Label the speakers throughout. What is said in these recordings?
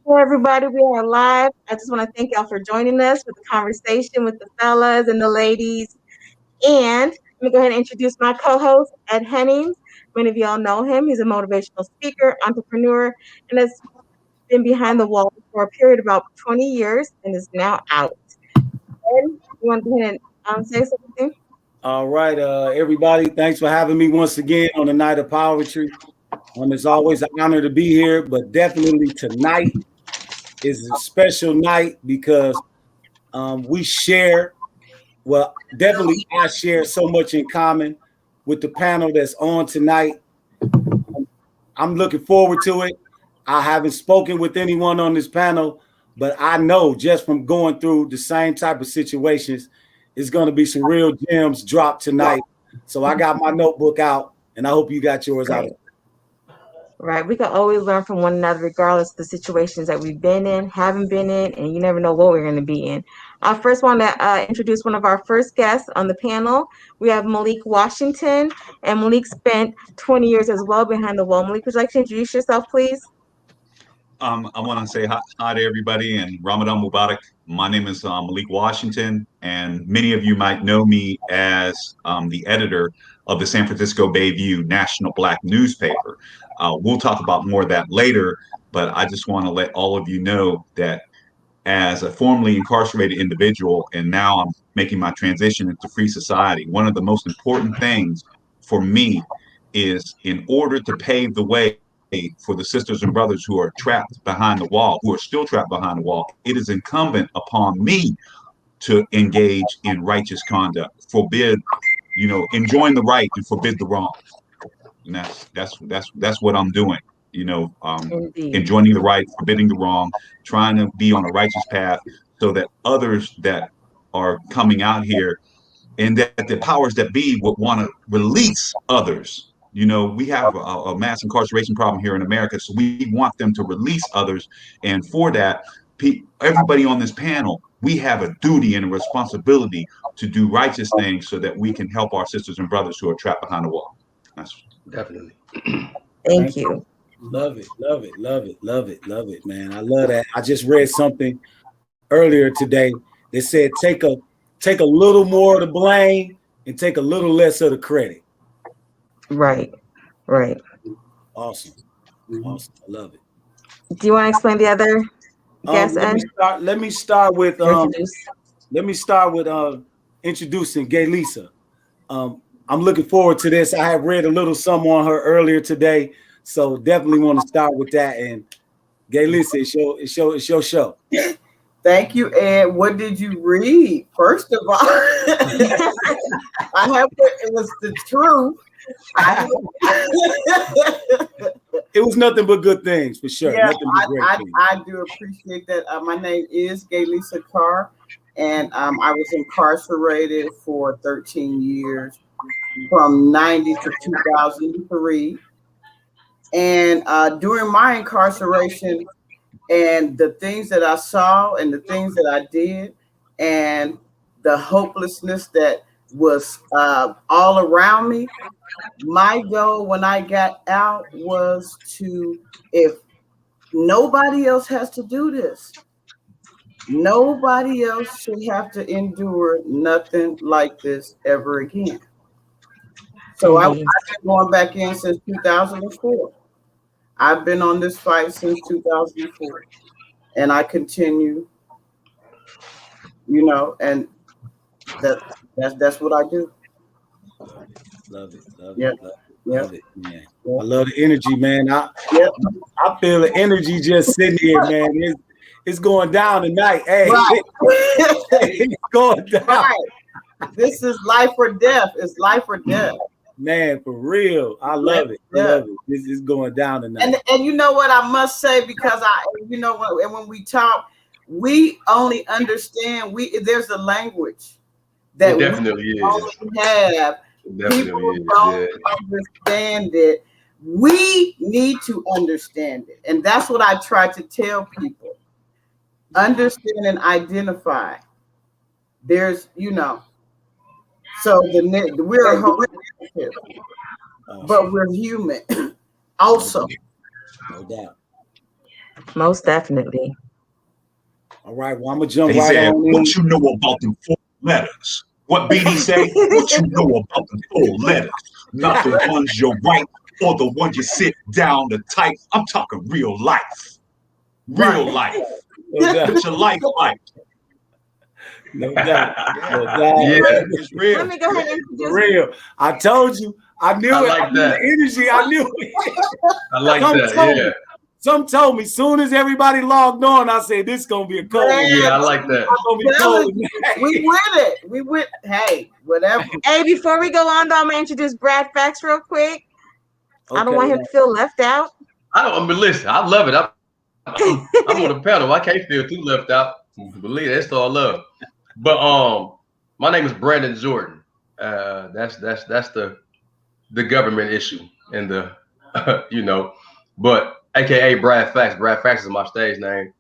Speaker 1: Hey everybody, we are live. I just want to thank y'all for joining us with the conversation with the fellas and the ladies. And let me go ahead and introduce my co-host, Ed Hennings. Many of y'all know him. He's a motivational speaker, entrepreneur, and has been behind the wall for a period of about 20 years and is now out. Ed, you want to go ahead and say something?
Speaker 2: All right, everybody. Thanks for having me once again on the night of POWERTRY. It's always an honor to be here, but definitely tonight is a special night because we share. Well, definitely I share so much in common with the panel that's on tonight. I'm looking forward to it. I haven't spoken with anyone on this panel, but I know just from going through the same type of situations, it's going to be some real gems dropped tonight. So I got my notebook out, and I hope you got yours out.
Speaker 1: Right. We can always learn from one another, regardless of the situations that we've been in, haven't been in, and you never know what we're going to be in. I first want to introduce one of our first guests on the panel. We have Malik Washington, and Malik spent 20 years as well behind the wall. Malik, would you like to introduce yourself, please?
Speaker 3: I want to say hi to everybody and Ramadan Mubarak. My name is Malik Washington, and many of you might know me as the editor of the San Francisco Bayview National Black newspaper. We'll talk about more of that later, but I just want to let all of you know that as a formerly incarcerated individual, and now I'm making my transition into free society, one of the most important things for me is in order to pave the way for the sisters and brothers who are trapped behind the wall, who are still trapped behind the wall, it is incumbent upon me to engage in righteous conduct, forbid, enjoin the right and forbid the wrong. And that's what I'm doing. Enjoining the right, forbidding the wrong, trying to be on a righteous path so that others that are coming out here and that the powers that be would want to release others. We have a mass incarceration problem here in America, so we want them to release others. And for that, everybody on this panel, we have a duty and a responsibility to do righteous things so that we can help our sisters and brothers who are trapped behind the wall. That's
Speaker 4: definitely.
Speaker 1: Thank you.
Speaker 2: Love it, love it, love it, love it, love it, man. I love that. I just read something earlier today that said take a little more of the blame and take a little less of the credit.
Speaker 1: Right.
Speaker 2: Awesome. Awesome. I love it.
Speaker 1: Do you want to explain the other guest, Ed?
Speaker 2: Let me start with introducing Gay Lisa. I'm looking forward to this. I have read a little something on her earlier today, so definitely want to start with that. And Gay Lisa, it's your show.
Speaker 5: Thank you, Ed. What did you read? First of all, I hope it was the truth.
Speaker 2: It was nothing but good things, for sure.
Speaker 5: Yeah, I do appreciate that. My name is Gay Lisa Carr, and I was incarcerated for 13 years, from 90 to 2003. And during my incarceration, and the things that I saw and the things that I did and the hopelessness that was all around me, my goal when I got out was to, if nobody else has to do this, nobody else should have to endure nothing like this ever again. So I've been going back in since 2004. I've been on this fight since 2004, and I continue, and that's what I do.
Speaker 2: Love it,
Speaker 5: love
Speaker 2: it, man. I love the energy, man. I feel the energy just sitting here, man. It's going down tonight. Hey, right. It's going down.
Speaker 5: Right. This is life or death. It's life or death.
Speaker 2: Man, for real. I love it. I love it. This is going down tonight.
Speaker 5: And you know what I must say, because when we talk, we only understand, there's a language that we only have. People don't understand it. We need to understand it. And that's what I try to tell people. Understand and identify. There's, so we're a horrific, but we're human also.
Speaker 2: No doubt.
Speaker 1: Most definitely.
Speaker 2: All right, well, I'm gonna jump
Speaker 3: He
Speaker 2: right
Speaker 3: said,
Speaker 2: on in.
Speaker 3: "What you know about them 4 letters?" What BD say? What you know about them 4 letters? Not the ones you write or the ones you sit down to type. I'm talking real life. Real life.
Speaker 2: No doubt.
Speaker 3: Put your life like.
Speaker 2: No doubt. No doubt.
Speaker 4: Yeah,
Speaker 3: It's real.
Speaker 1: Let me go ahead and
Speaker 2: For
Speaker 1: introduce.
Speaker 2: real. I told you. I knew
Speaker 4: I
Speaker 2: it.
Speaker 4: like
Speaker 2: I knew
Speaker 4: that.
Speaker 2: the energy. I knew it.
Speaker 4: I like
Speaker 2: Some
Speaker 4: that.
Speaker 2: told
Speaker 4: Yeah,
Speaker 2: me. Some told me. Soon as everybody logged on, I said, "This gonna be a cold one.
Speaker 4: yeah, I like that.
Speaker 2: It's gonna be cold."
Speaker 5: We win it. We win. Hey, whatever.
Speaker 1: Hey, before we go on, though, I'm gonna introduce Brad Fax real quick. I don't want him to feel left out.
Speaker 4: I mean, listen, I love it. I'm on the pedal. I can't feel too left out. Believe it, it's all love. But my name is Brandon Jordan. That's the government issue and the you know, but AKA Brad Fax. Brad Fax is my stage name.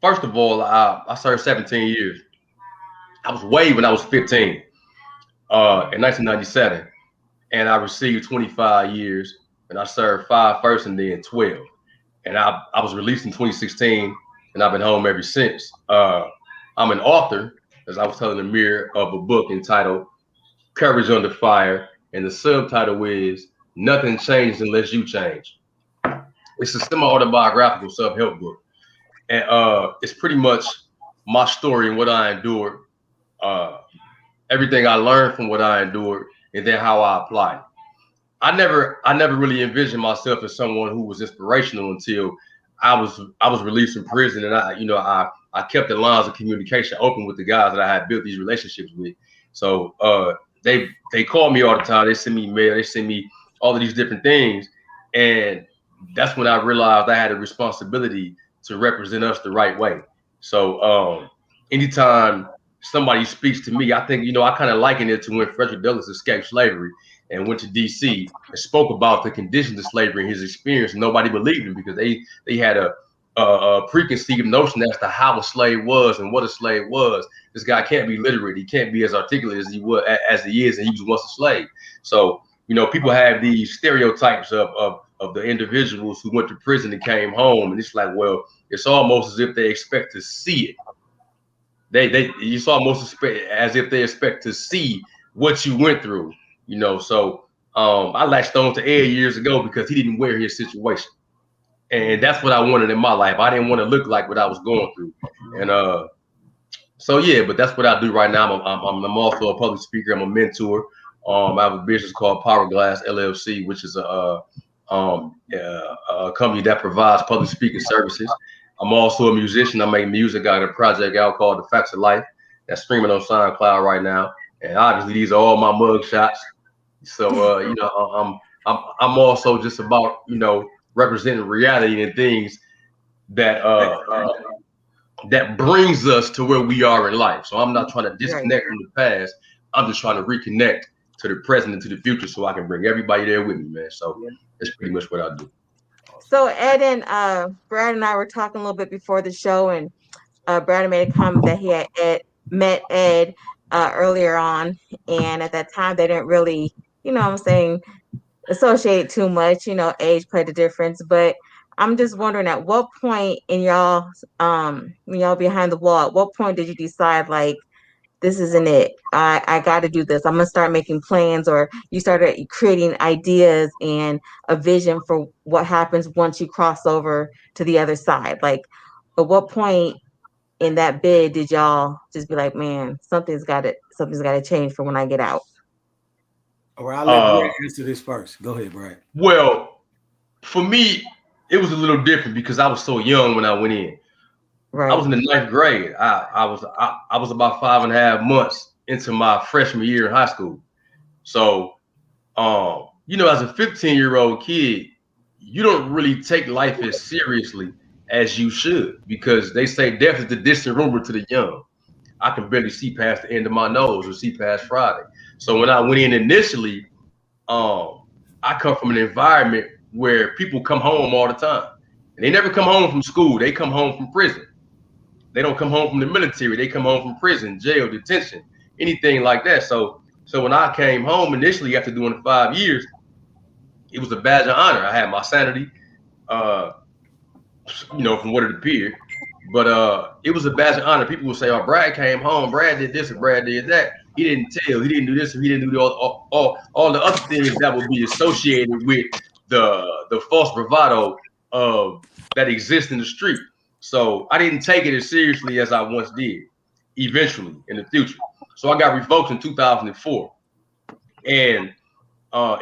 Speaker 4: First of all, I served 17 years. I was waived when I was 15 in 1997, and I received 25 years, and I served 5 first and then 12. And I was released in 2016, and I've been home ever since. I'm an author, as I was telling Amir, of a book entitled Courage Under Fire, and the subtitle is Nothing Changes Unless You Change. It's a semi-autobiographical self-help book. And it's pretty much my story and what I endured, everything I learned from what I endured, and then how I applied it. I never really envisioned myself as someone who was inspirational until I was released from prison, and I kept the lines of communication open with the guys that I had built these relationships with. So they call me all the time. They send me mail. They send me all of these different things, and that's when I realized I had a responsibility to represent us the right way. So anytime somebody speaks to me, I think, I kind of liken it to when Frederick Douglass escaped slavery and went to DC and spoke about the conditions of slavery and his experience. And nobody believed him because they had a preconceived notion as to how a slave was and what a slave was. This guy can't be literate. He can't be as articulate as he is, and he was once a slave. So, people have these stereotypes of the individuals who went to prison and came home, and it's like, well, it's almost as if they expect to see it. It's almost as if they expect to see what you went through, So I latched on to Ed years ago because he didn't wear his situation, and that's what I wanted in my life. I didn't want to look like what I was going through, and so yeah. But that's what I do right now. I'm also a public speaker. I'm a mentor. I have a business called Powerglass LLC, which is a company that provides public speaking services. I'm also a musician. I make music. I got a project out called The Facts of Life that's streaming on SoundCloud right now. And obviously, these are all my mug shots. So I'm also just about representing reality and things that that brings us to where we are in life. So I'm not trying to disconnect from the past. I'm just trying to reconnect to the present and to the future so I can bring everybody there with me, man. So that's pretty much what I do.
Speaker 1: So Ed and Brad and I were talking a little bit before the show, and Brad made a comment that he had met Ed earlier on, and at that time they didn't really, associate too much. Age played a difference, but I'm just wondering, at what point in y'all, when y'all behind the wall, at what point did you decide, like, this isn't it? I got to do this. I'm gonna start making plans, or you started creating ideas and a vision for what happens once you cross over to the other side. Like, at what point in that bid did y'all just be like, man, something's got to change for when I get out?
Speaker 2: Or I'll let Brad answer this first. Go ahead, Brad.
Speaker 4: Well, for me, it was a little different because I was so young when I went in. Right. I was in the 9th grade. I was about 5.5 months into my freshman year in high school. So, as a 15-year-old kid, you don't really take life as seriously as you should, because they say death is the distant rumor to the young. I can barely see past the end of my nose or see past Friday. So when I went in initially, I come from an environment where people come home all the time. And they never come home from school. They come home from prison. They don't come home from the military. They come home from prison, jail, detention, anything like that. So when I came home initially after doing 5 years, it was a badge of honor. I had my sanity. from what it appeared. But it was a badge of honor. People would say, "Oh, Brad came home. Brad did this, and Brad did that. He didn't tell. He didn't do this, and he didn't do all the other things that would be associated with the false bravado that exists in the street." So I didn't take it as seriously as I once did. Eventually, in the future, so I got revoked in 2004, and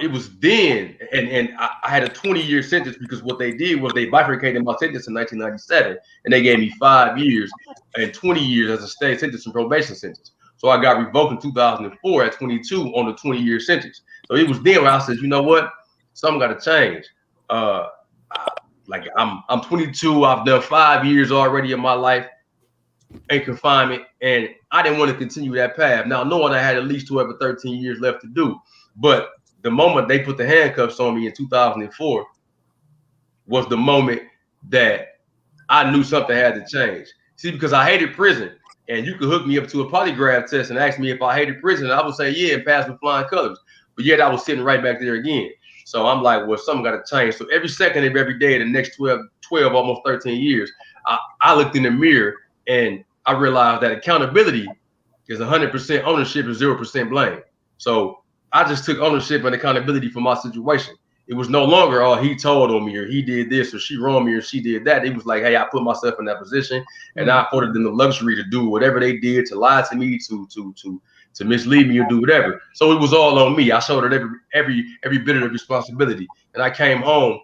Speaker 4: it was then, and I had a 20-year sentence because what they did was they bifurcated my sentence in 1997, and they gave me 5 years and 20 years as a state sentence and probation sentence. So I got revoked in 2004 at 22 on the 20-year sentence. So it was then where I said, you know what, something got to change. Like I'm 22, I've done 5 years already in my life in confinement, and I didn't want to continue that path. Now, knowing I had at least 12 or 13 years left to do, but the moment they put the handcuffs on me in 2004 was the moment that I knew something had to change. See, because I hated prison, and you could hook me up to a polygraph test and ask me if I hated prison, and I would say, yeah, and pass with flying colors. But yet I was sitting right back there again. So I'm like, well, something got to change. So every second of every day, the next 12, almost 13 years, I looked in the mirror and I realized that accountability is 100% ownership and 0% blame. So I just took ownership and accountability for my situation. It was no longer, oh, he told on me or he did this or she wronged me or she did that. It was like, hey, I put myself in that position and I afforded them the luxury to do whatever they did, to lie to me, to mislead me or do whatever. So it was all on me. I showed it every bit of the responsibility, and I came home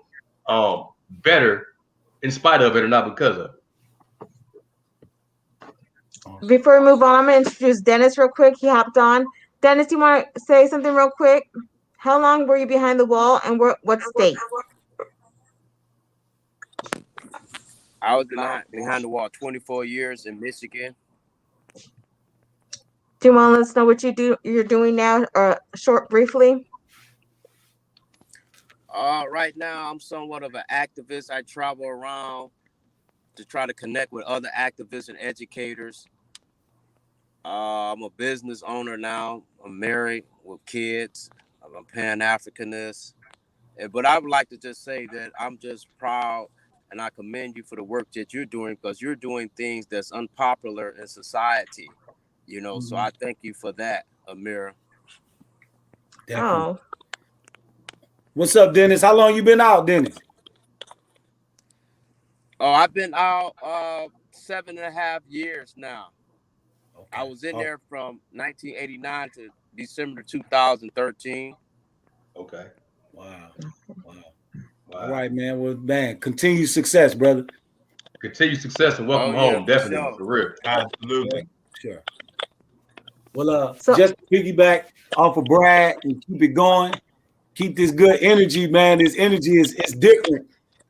Speaker 4: better in spite of it and not because of it.
Speaker 1: Before we move on, I'm going to introduce Dennis real quick. He hopped on. Dennis, do you want to say something real quick? How long were you behind the wall and what state?
Speaker 6: I was behind the wall 24 years in Michigan.
Speaker 1: Do you want to let us know what you're doing now, or briefly?
Speaker 6: Right now, I'm somewhat of an activist. I travel around to try to connect with other activists and educators. I'm a business owner now. I'm married with kids. I'm a Pan-Africanist. But I would like to just say that I'm just proud and I commend you for the work that you're doing, because you're doing things that's unpopular in society, So I thank you for that, Amir.
Speaker 1: Oh.
Speaker 2: What's up, Dennis? How long you been out, Dennis?
Speaker 6: Oh, I've been out 7.5 years now. Okay. I was in there from 1989 to December 2013.
Speaker 4: Okay.
Speaker 2: Wow. All right, man. Well, man, continued success, brother.
Speaker 4: Continued success and welcome home, definitely, for real.
Speaker 3: Absolutely.
Speaker 2: Sure. Well, just to piggyback off of Brad and keep it going, keep this good energy, man. This energy is different.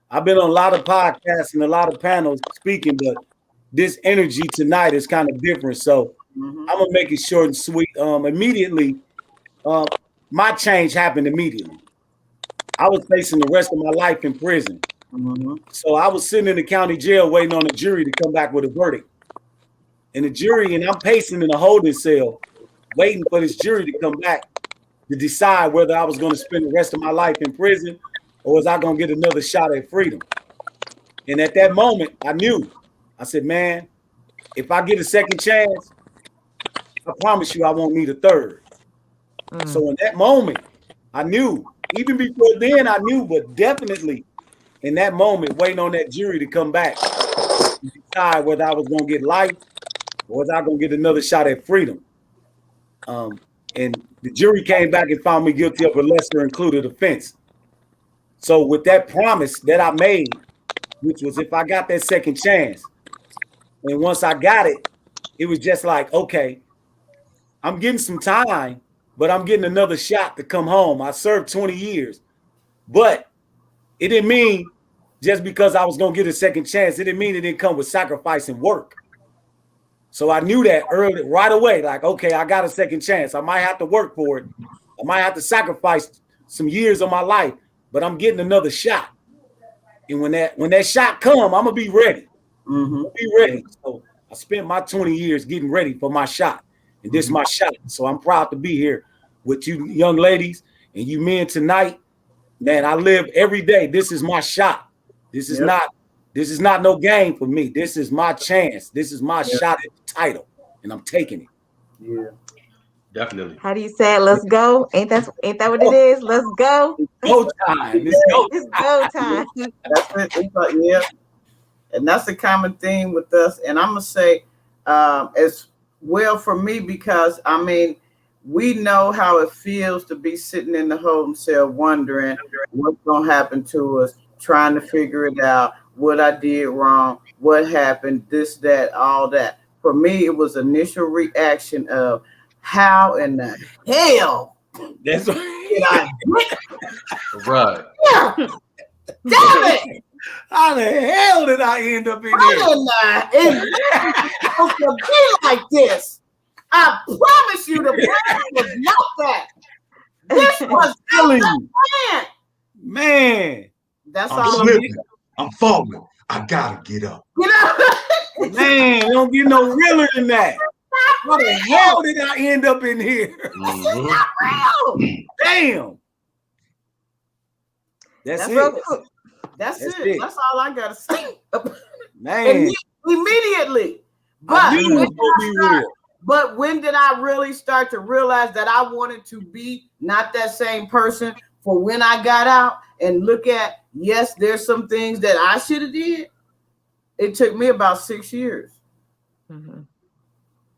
Speaker 2: I've been on a lot of podcasts and a lot of panels speaking, but this energy tonight is kind of different. So I'm gonna make it short and sweet. Immediately, my change happened immediately. I was facing the rest of my life in prison. So I was sitting in the county jail waiting on the jury to come back with a verdict. And the jury, and I'm pacing in a holding cell, waiting for this jury to come back to decide whether I was going to spend the rest of my life in prison or was I going to get another shot at freedom. And at that moment, I knew. I said, man, if I get a second chance, I promise you I won't need a third. So in that moment, I knew. Even before then, I knew, but definitely in that moment, waiting on that jury to come back to decide whether I was going to get life or was I going to get another shot at freedom. And the jury came back and found me guilty of a lesser included offense. So with that promise that I made, which was if I got that second chance, and once I got it, it was just like, okay, I'm getting some time, but I'm getting another shot to come home. I served 20 years, but it didn't mean just because I was going to get a second chance, it didn't mean it didn't come with sacrifice and work. So I knew that right away, like, okay, I got a second chance. I might have to work for it. I might have to sacrifice some years of my life, but I'm getting another shot. And when that shot come, I'm gonna be ready. Be ready. So I spent my 20 years getting ready for my shot, and this is my shot. So I'm proud to be here with you young ladies and you men tonight. Man, I live every day. This is my shot. This is not no game for me. This is my chance. This is my shot at the title, and I'm taking it.
Speaker 4: Yeah, definitely.
Speaker 1: How do you say it? Let's go. Ain't that what it is? Let's go.
Speaker 2: Go time. It's go.
Speaker 1: It's go time.
Speaker 5: That's it. Yeah. And that's a common theme with us. And I'm gonna say as well for me, because I mean, we know how it feels to be sitting in the holding cell wondering what's gonna happen to us, trying to figure it out, what I did wrong, what happened, this, that, all that. For me, it was initial reaction of how in the hell
Speaker 2: That's
Speaker 5: did I do it?
Speaker 4: Right.
Speaker 5: Yeah. Damn it!
Speaker 2: How the hell did I end up in here?
Speaker 5: It's supposed to be like this. I promise you, the plan was not that. This was
Speaker 2: Killing
Speaker 5: the
Speaker 2: you.
Speaker 5: plan.
Speaker 2: Man.
Speaker 5: That's
Speaker 3: I'm
Speaker 5: all.
Speaker 3: slipping. I'm falling. I gotta get up.
Speaker 5: You know?
Speaker 2: Man, it don't get no realer than that. How the hell did I end up in here?
Speaker 4: Mhm.
Speaker 5: Not real.
Speaker 2: Damn. That's it.
Speaker 1: real cool.
Speaker 5: That's
Speaker 2: That's
Speaker 5: it.
Speaker 2: it.
Speaker 5: That's all I gotta say.
Speaker 2: Man.
Speaker 5: Immediately.
Speaker 2: I
Speaker 5: But
Speaker 2: knew it was gonna be real.
Speaker 5: But when did I really start to realize that I wanted to be not that same person for when I got out and look at, yes, there's some things that I should have did. It took me about 6 years.
Speaker 1: Mhm.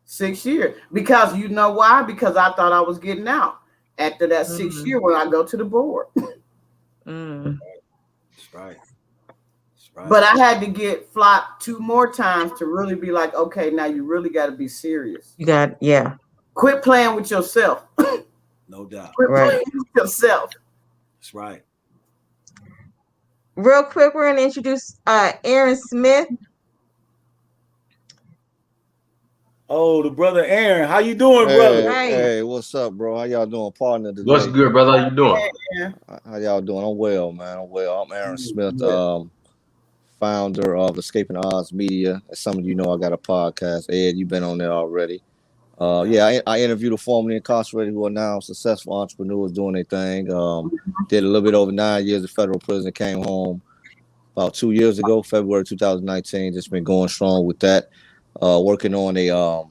Speaker 5: 6 years. Because you know why? Because I thought I was getting out after that 6 year when I go to the board.
Speaker 1: Mm.
Speaker 2: That's right. That's right.
Speaker 5: But I had to get flopped 2 more times to really be like, okay, now you really got to be serious.
Speaker 1: You got, yeah.
Speaker 5: Quit playing with yourself.
Speaker 2: No doubt.
Speaker 5: Quit
Speaker 1: Right.
Speaker 5: playing with yourself.
Speaker 2: That's right.
Speaker 1: Real quick, we're gonna introduce Aaron Smith.
Speaker 2: Oh, the brother Aaron. How you doing,
Speaker 7: Hey,
Speaker 2: brother?
Speaker 1: Right.
Speaker 7: hey, what's up, bro? How y'all doing, partner? Today?
Speaker 4: What's good, brother? How you doing?
Speaker 5: Yeah.
Speaker 7: How y'all doing? I'm well, man. I'm well. I'm Aaron Smith,
Speaker 5: Yeah.
Speaker 7: founder of Escaping the Odds Media. As some of you know, I got a podcast. Ed, you've been on there already. I interviewed the formerly incarcerated who are now successful entrepreneurs doing their thing. Did a little bit over 9 years in federal prison. Came home about 2 years ago, February 2019. Just been going strong with that. Working on a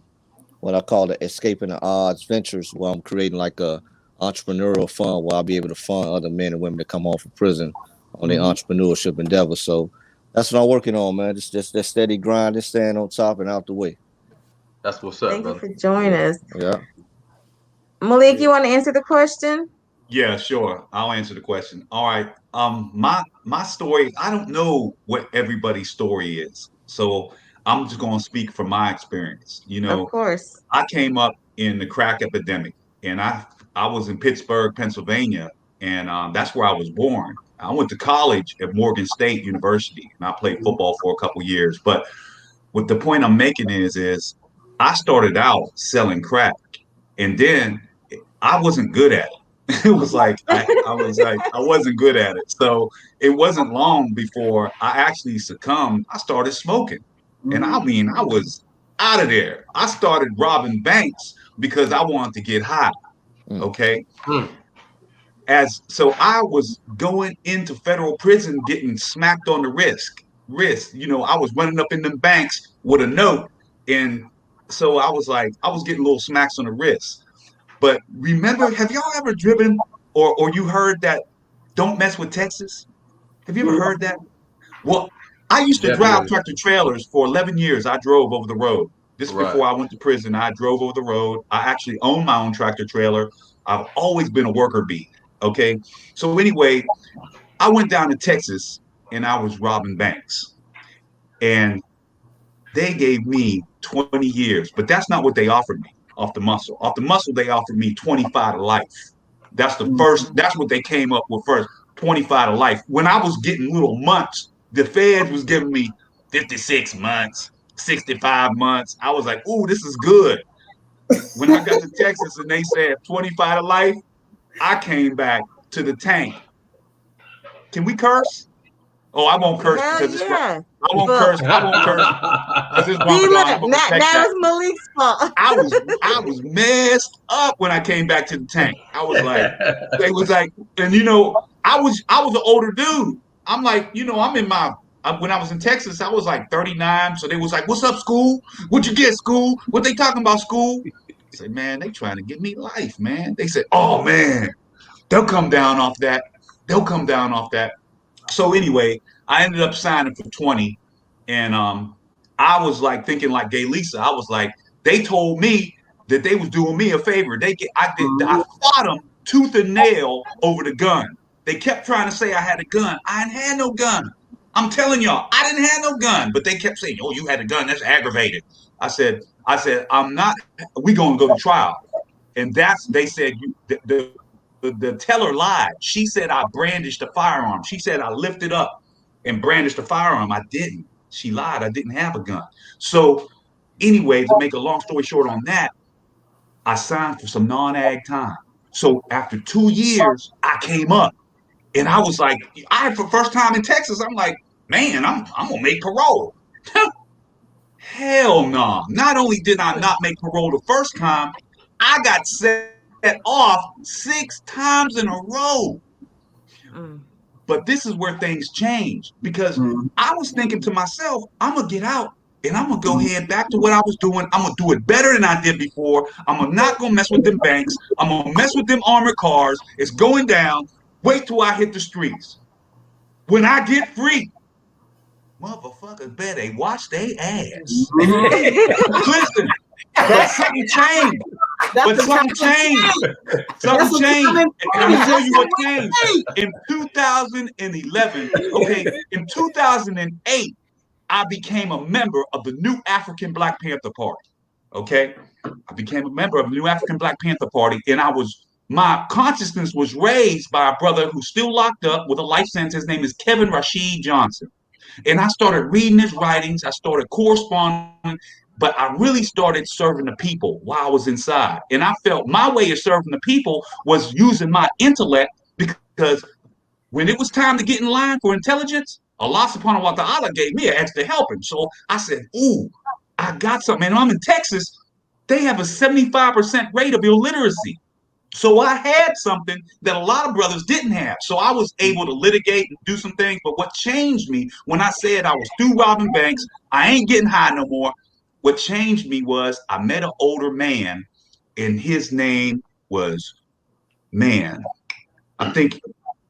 Speaker 7: what I call the Escaping the Odds Ventures, where I'm creating like a entrepreneurial fund where I'll be able to fund other men and women that come home from prison on their entrepreneurship endeavor. So that's what I'm working on, man. Just that steady grind, just staying on top and out the way.
Speaker 4: That's what's up,
Speaker 1: Thank you
Speaker 4: brother.
Speaker 1: for joining us.
Speaker 7: Yeah.
Speaker 1: Malik, you want to answer the question?
Speaker 3: Yeah, sure. I'll answer the question. All right. My story, I don't know what everybody's story is. So I'm just going to speak from my experience. You know,
Speaker 1: Of course.
Speaker 3: I came up in the crack epidemic, and I was in Pittsburgh, Pennsylvania, and that's where I was born. I went to college at Morgan State University, and I played football for a couple years. But what the point I'm making is I started out selling crack, and then I wasn't good at it. It was like I wasn't good at it. So it wasn't long before I actually succumbed. I started smoking. And I mean, I was out of there. I started robbing banks because I wanted to get high. Okay. So I was going into federal prison getting smacked on the wrist. You know, I was running up in them banks with a note. And so I was getting little smacks on the wrist. But remember, have y'all ever driven or you heard that don't mess with Texas? Have you ever heard that? Well, I used to drive tractor trailers for 11 years. I drove over the road. This is before I went to prison. I drove over the road. I actually own my own tractor trailer. I've always been a worker bee. Okay. So anyway, I went down to Texas and I was robbing banks. And they gave me 20 years, but that's not what they offered me off the muscle. Off the muscle, they offered me 25 to life. That's the first, that's what they came up with first, 25 to life. When I was getting little months, the Fed was giving me 56 months, 65 months. I was like, ooh, this is good. When I got to Texas and they said 25 to life, I came back to the tank. Can we curse? Oh, I won't curse because it's I won't curse. I won't curse because it's Ramadan.
Speaker 1: That was Malik's fault.
Speaker 3: I was messed up when I came back to the tank. I was like, they was like, and you know, I was an older dude. I'm like, I'm in my, when I was in Texas, I was like 39. So they was like, what's up, school? What'd you get, school? What they talking about, school? I said, man, they trying to give me life, man. They said, oh, man, they'll come down off that. They'll come down off that. So anyway, I ended up signing for 20. And I was like thinking like Gay Lisa. I was like, they told me that they was doing me a favor. I fought them tooth and nail over the gun. They kept trying to say I had a gun. I didn't have no gun. I'm telling y'all, I didn't have no gun. But they kept saying, oh, you had a gun. That's aggravated. I said, I'm not, we gonna go to trial. And they said, the teller lied. She said I brandished a firearm. She said I lifted up and brandished a firearm. I didn't. She lied. I didn't have a gun. So anyway, to make a long story short on that, I signed for some non-ag time. So after 2 years, I came up and I was like, for the first time in Texas, I'm like, man, I'm gonna make parole. Hell no. Not only did I not make parole the first time, I got set off 6 times in a row. But this is where things change because I was thinking to myself, I'm going to get out and I'm going to go ahead back to what I was doing. I'm going to do it better than I did before. I'm not going to mess with them banks. I'm going to mess with them armored cars. It's going down. Wait till I hit the streets. When I get free, motherfuckers better watch their ass. Listen, but something changed. Something changed. Something changed. And I'm gonna tell you what changed. In 2011, okay, in 2008, I became a member of the new African Black Panther Party. Okay, I became a member of the new African Black Panther Party, and my consciousness was raised by a brother who's still locked up with a life sentence. His name is Kevin Rashid Johnson. And I started reading his writings. I started corresponding, but I really started serving the people while I was inside. And I felt my way of serving the people was using my intellect because when it was time to get in line for intelligence, Allah subhanahu wa ta'ala gave me an extra helping. So I said, ooh, I got something. And I'm in Texas. They have a 75% rate of illiteracy. So I had something that a lot of brothers didn't have. So I was able to litigate and do some things. But what changed me when I said I was through robbing banks, I ain't getting high no more. What changed me was I met an older man, and his name was, man, I think,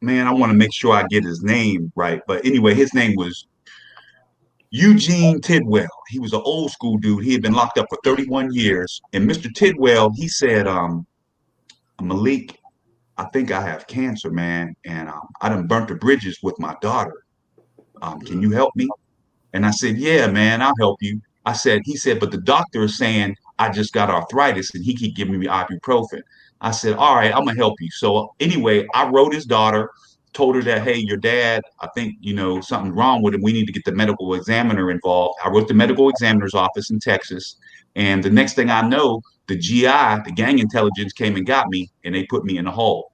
Speaker 3: man, I want to make sure I get his name right. But anyway, his name was Eugene Tidwell. He was an old school dude. He had been locked up for 31 years. And Mr. Tidwell, he said, Malik, I think I have cancer, man, and I done burnt the bridges with my daughter. Can you help me? And I said, yeah, man, I'll help you. He said, but the doctor is saying I just got arthritis and he keep giving me ibuprofen. I said, all right, I'm gonna help you. So anyway, I wrote his daughter, told her that, hey, your dad, I think, something's wrong with him. We need to get the medical examiner involved. I wrote the medical examiner's office in Texas. And the next thing I know, the GI, the gang intelligence came and got me and they put me in the hole.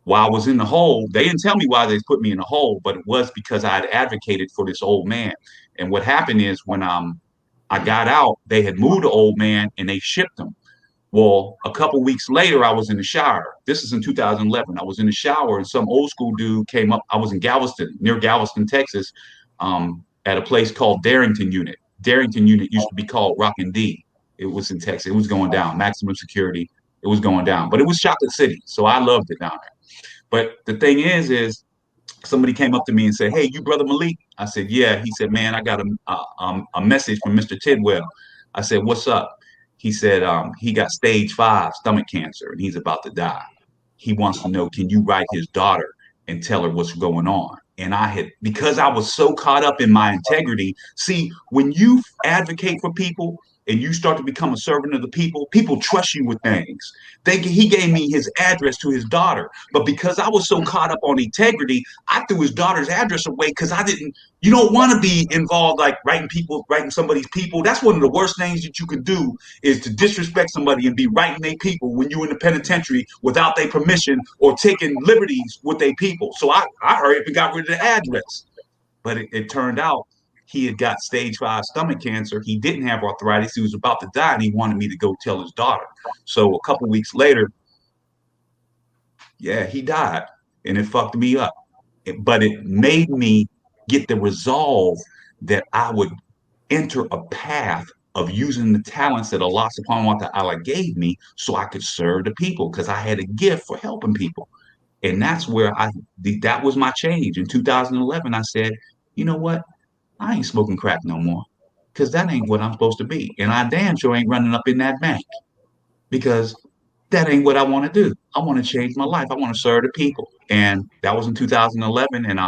Speaker 3: While I was in the hole, they didn't tell me why they put me in the hole, but it was because I had advocated for this old man. And what happened is when I got out, they had moved the old man and they shipped him. Well, a couple weeks later, I was in the shower. This is in 2011. I was in the shower and some old school dude came up. I was in Galveston, near Galveston, Texas, at a place called Darrington Unit. Darrington Unit used to be called Rockin' D. It was in Texas. It was going down, maximum security. It was going down, but it was Chocolate City. So I loved it down there. But the thing is somebody came up to me and said, hey, you brother Malik? I said, yeah. He said, man, I got a message from Mr. Tidwell. I said, what's up? He said, he got stage 5 stomach cancer and he's about to die. He wants to know, can you write his daughter and tell her what's going on? And because I was so caught up in my integrity, see, when you advocate for people and you start to become a servant of the people trust you with things. He gave me his address to his daughter, but because I was so caught up on integrity, I threw his daughter's address away because you don't want to be involved like writing somebody's people. That's one of the worst things that you can do is to disrespect somebody and be writing their people when you're in the penitentiary without their permission or taking liberties with their people. So I hurried up and got rid of the address. But it turned out he had got stage 5 stomach cancer. He didn't have arthritis. He was about to die, and he wanted me to go tell his daughter. So a couple weeks later, yeah, he died, and it fucked me up. but it made me get the resolve that I would enter a path of using the talents that Allah subhanahu wa ta'ala gave me so I could serve the people because I had a gift for helping people. And that's where that was my change. In 2011, I said, you know what? I ain't smoking crack no more because that ain't what I'm supposed to be. And I damn sure ain't running up in that bank because that ain't what I want to do. I want to change my life. I want to serve the people. And that was in 2011. And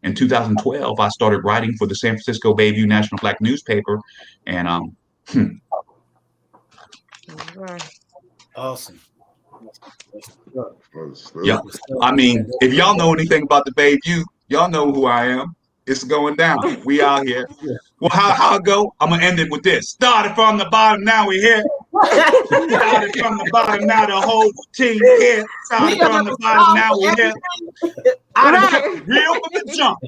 Speaker 3: in 2012, I started writing for the San Francisco Bayview National Black newspaper. And
Speaker 2: Awesome.
Speaker 3: Yeah. I mean, if y'all know anything about the Bayview, y'all know who I am. It's going down. We out here. Well, how it go? I'm gonna end it with this. Started from the bottom, now we here. Started from the bottom, now the whole team here. Started from the bottom, now we here. I done kept it real from the jump.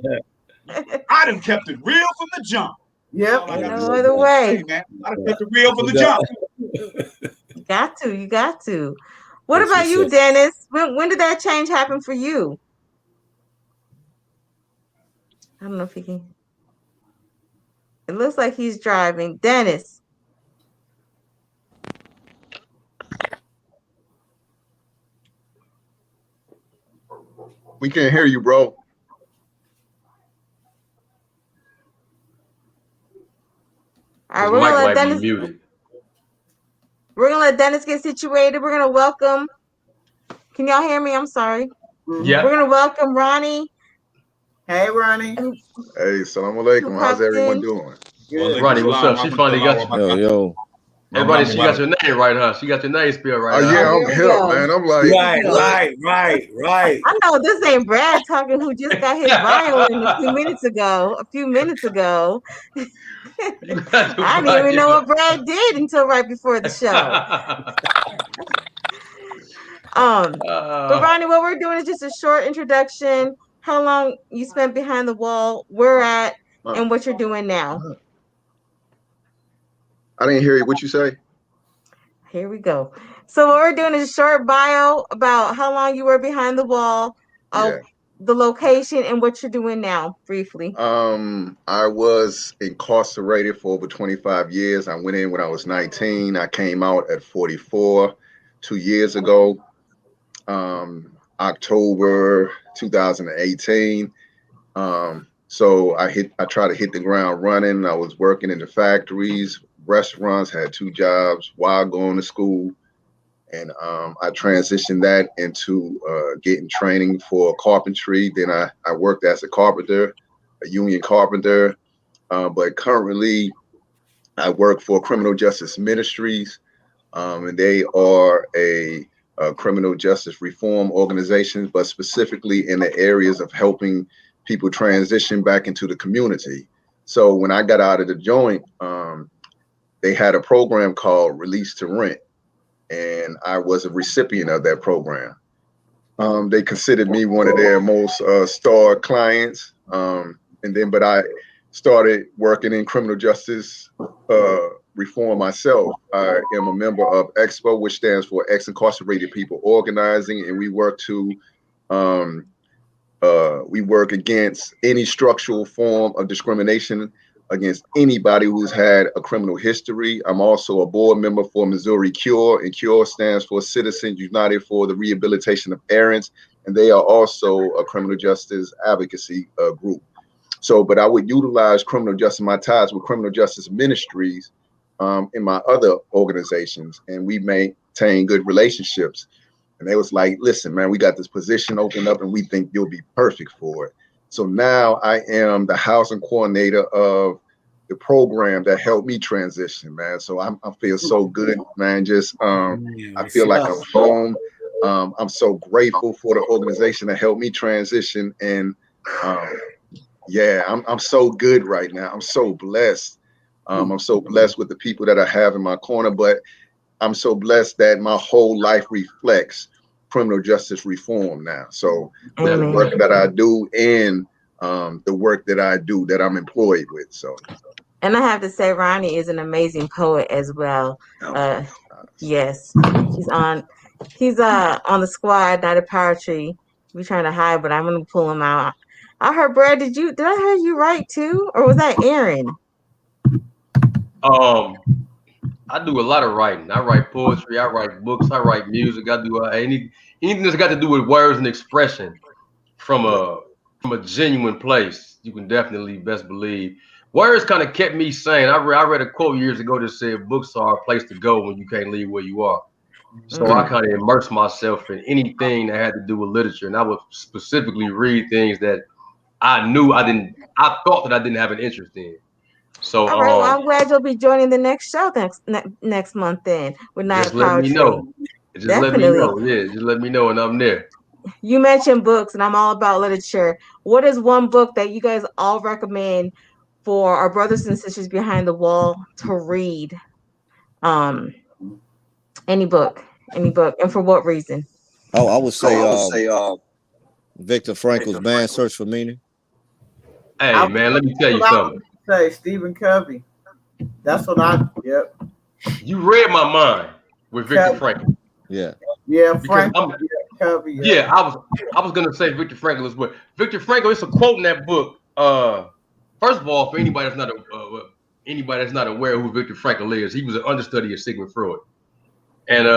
Speaker 3: I done kept it real from the jump.
Speaker 5: Yep.
Speaker 1: No other way.
Speaker 3: Man. I done kept it real from the jump.
Speaker 1: You got to. What about you, Dennis? When did that change happen for you? I don't know if he can. It looks like he's driving. Dennis.
Speaker 8: We can't hear you, bro.
Speaker 1: All right, we're gonna let Dennis get situated. We're gonna welcome. Can y'all hear me? I'm sorry.
Speaker 4: Yeah.
Speaker 1: We're gonna welcome Ronnie.
Speaker 5: Hey, Ronnie.
Speaker 8: Hey, salam alaikum. How's everyone doing?
Speaker 4: Good. Ronnie, what's up? She finally got you.
Speaker 7: Yo.
Speaker 4: Hey, Ronnie, she got your name right, huh? She got your name spelled right.
Speaker 8: Oh, yeah, I'm hip, man. I'm like.
Speaker 2: Right.
Speaker 1: I know this ain't Brad talking who just got his violin a few minutes ago. I didn't even know what Brad did until right before the show. But Ronnie, what we're doing is just a short introduction, how long you spent behind the wall, where we're at, and what you're doing now.
Speaker 8: I didn't hear you. What you say?
Speaker 1: Here we go. So what we're doing is a short bio about how long you were behind the wall, the location, and what you're doing now, briefly.
Speaker 8: I was incarcerated for over 25 years. I went in when I was 19. I came out at 44 2 years ago, October 2018. So I tried to hit the ground running. I was working in the factories, restaurants, had 2 jobs while going to school. And I transitioned that into getting training for carpentry. Then I worked as a carpenter, a union carpenter. But currently, I work for Criminal Justice Ministries, and they are a criminal justice reform organization, but specifically in the areas of helping people transition back into the community. So when I got out of the joint, they had a program called Release to Rent. And I was a recipient of that program. They considered me one of their most star clients. But I started working in criminal justice reform myself. I am a member of EXPO, which stands for Ex-Incarcerated People Organizing, and we work against any structural form of discrimination against anybody who's had a criminal history. I'm also a board member for Missouri CURE, and CURE stands for Citizens United for the Rehabilitation of Errants, and they are also a criminal justice advocacy group. So, but I would utilize criminal justice, my ties with Criminal Justice Ministries in my other organizations, and we maintain good relationships. And they was like, listen, man, we got this position opened up and we think you'll be perfect for it. So now I am the housing coordinator of the program that helped me transition, man. So I feel so good, man. Just I feel like I'm home. I'm so grateful for the organization that helped me transition. And I'm so good right now. I'm so blessed. I'm so blessed with the people that I have in my corner, but I'm so blessed that my whole life reflects criminal justice reform now. So with the work that I do and the work that I do that I'm employed with. So,
Speaker 1: and I have to say, Ronnie is an amazing poet as well. Yes, he's on the squad, not a POWERTRY. We're trying to hide, but I'm gonna pull him out. I heard, Brad, did I hear you write too? Or was that Aaron?
Speaker 4: I do a lot of writing. I write poetry. I write books. I write music. I do anything that's got to do with words and expression from a genuine place. You can definitely best believe. Words kind of kept me sane. I read a quote years ago that said, "Books are a place to go when you can't leave where you are." So I kind of immersed myself in anything that had to do with literature, and I would specifically read things that I thought that I didn't have an interest in. So
Speaker 1: All right. Well, I'm glad you'll be joining the next show next month then with Night
Speaker 4: just
Speaker 1: of
Speaker 4: let me
Speaker 1: Poetry.
Speaker 4: know. Just let me
Speaker 1: Definitely.
Speaker 4: know. Yeah, just let me know, and I'm there.
Speaker 1: You mentioned books, and I'm all about literature. What is one book that you guys all recommend for our brothers and sisters behind the wall to read? Um, any book, and for what reason?
Speaker 7: Oh, I would say Viktor Frankl's Man's Search for Meaning.
Speaker 4: Hey man, let me tell you something.
Speaker 5: Say Stephen Covey. That's what I. Yep.
Speaker 4: You read my mind with Viktor Frankl.
Speaker 7: Yeah.
Speaker 5: Yeah, Frank. Covey.
Speaker 4: Yeah, I was gonna say Viktor Frankl as well. Viktor Frankl, it's a quote in that book. First of all, for anybody that's not aware of who Viktor Frankl is, he was an understudy of Sigmund Freud, and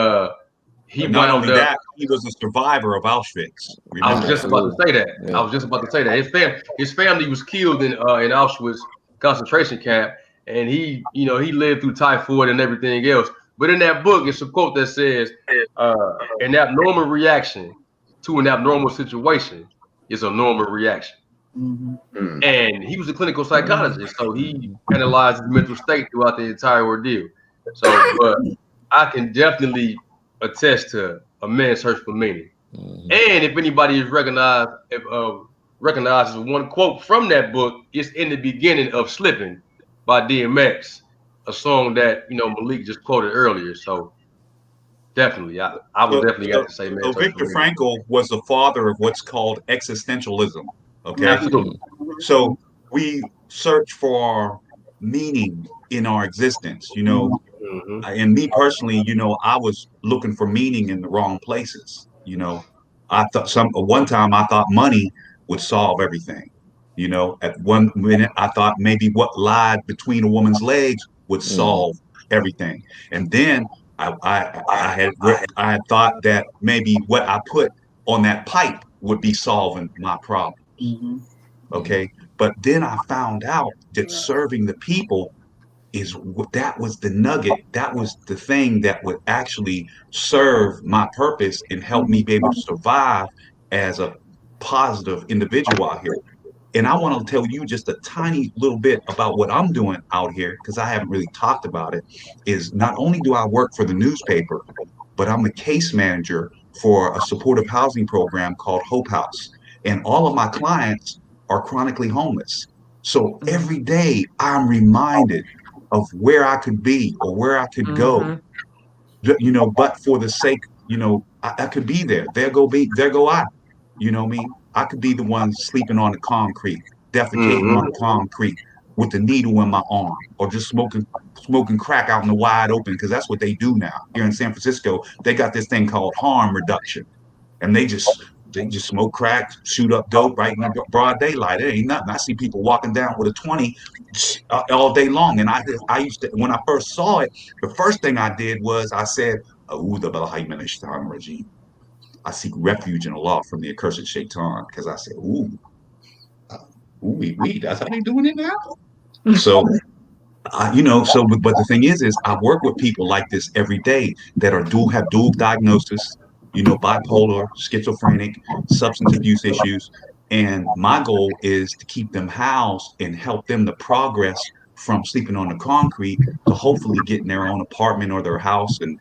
Speaker 4: he
Speaker 3: not
Speaker 4: wound
Speaker 3: only
Speaker 4: up.
Speaker 3: that, he was a survivor of Auschwitz.
Speaker 4: I was just about to say that.
Speaker 7: Yeah.
Speaker 4: I was just about to say that his family was killed in Auschwitz concentration camp, and he lived through typhoid and everything else. But in that book, it's a quote that says, "An abnormal reaction to an abnormal situation is a normal reaction."
Speaker 5: Mm-hmm.
Speaker 4: And he was a clinical psychologist, so he analyzed his mental state throughout the entire ordeal. So, but I can definitely attest to A Man's Search for Meaning. And if anybody is recognizes one quote from that book, it's in the beginning of "Slipping" by DMX, a song that Malik just quoted earlier. So definitely, I would definitely have to say "Man's Search for
Speaker 3: Viktor
Speaker 4: Meaning."
Speaker 3: Frankl was the father of what's called existentialism. Okay,
Speaker 4: Absolutely.
Speaker 3: so we search for meaning in our existence. And me personally, I was looking for meaning in the wrong places. I thought one time I thought money would solve everything. At one minute I thought maybe what lied between a woman's legs would solve everything, and then I had thought that maybe what I put on that pipe would be solving my problem. Okay, but then I found out that serving the people that was the nugget, that was the thing that would actually serve my purpose and help me be able to survive as a positive individual out here. And I want to tell you just a tiny little bit about what I'm doing out here, because I haven't really talked about it. Is not only do I work for the newspaper, but I'm a case manager for a supportive housing program called Hope House, and all of my clients are chronically homeless. So every day I'm reminded of where I could be or where I could go, but for the sake, I could be there. There go I. You know what I mean? I could be the one sleeping on the concrete, defecating on the concrete with the needle in my arm, or just smoking crack out in the wide open, because that's what they do now here in San Francisco. They got this thing called harm reduction, and they just smoke crack, shoot up dope right in the broad daylight. It ain't nothing. I see people walking down with a 20 all day long. And I used to, when I first saw it, the first thing I did was I said, regime. I seek refuge in Allah from the accursed shaitan, because I said, that's how they doing it now. So, but the thing is I work with people like this every day that have dual diagnosis, bipolar, schizophrenic, substance abuse issues. And my goal is to keep them housed and help them to progress from sleeping on the concrete to hopefully getting their own apartment or their house, and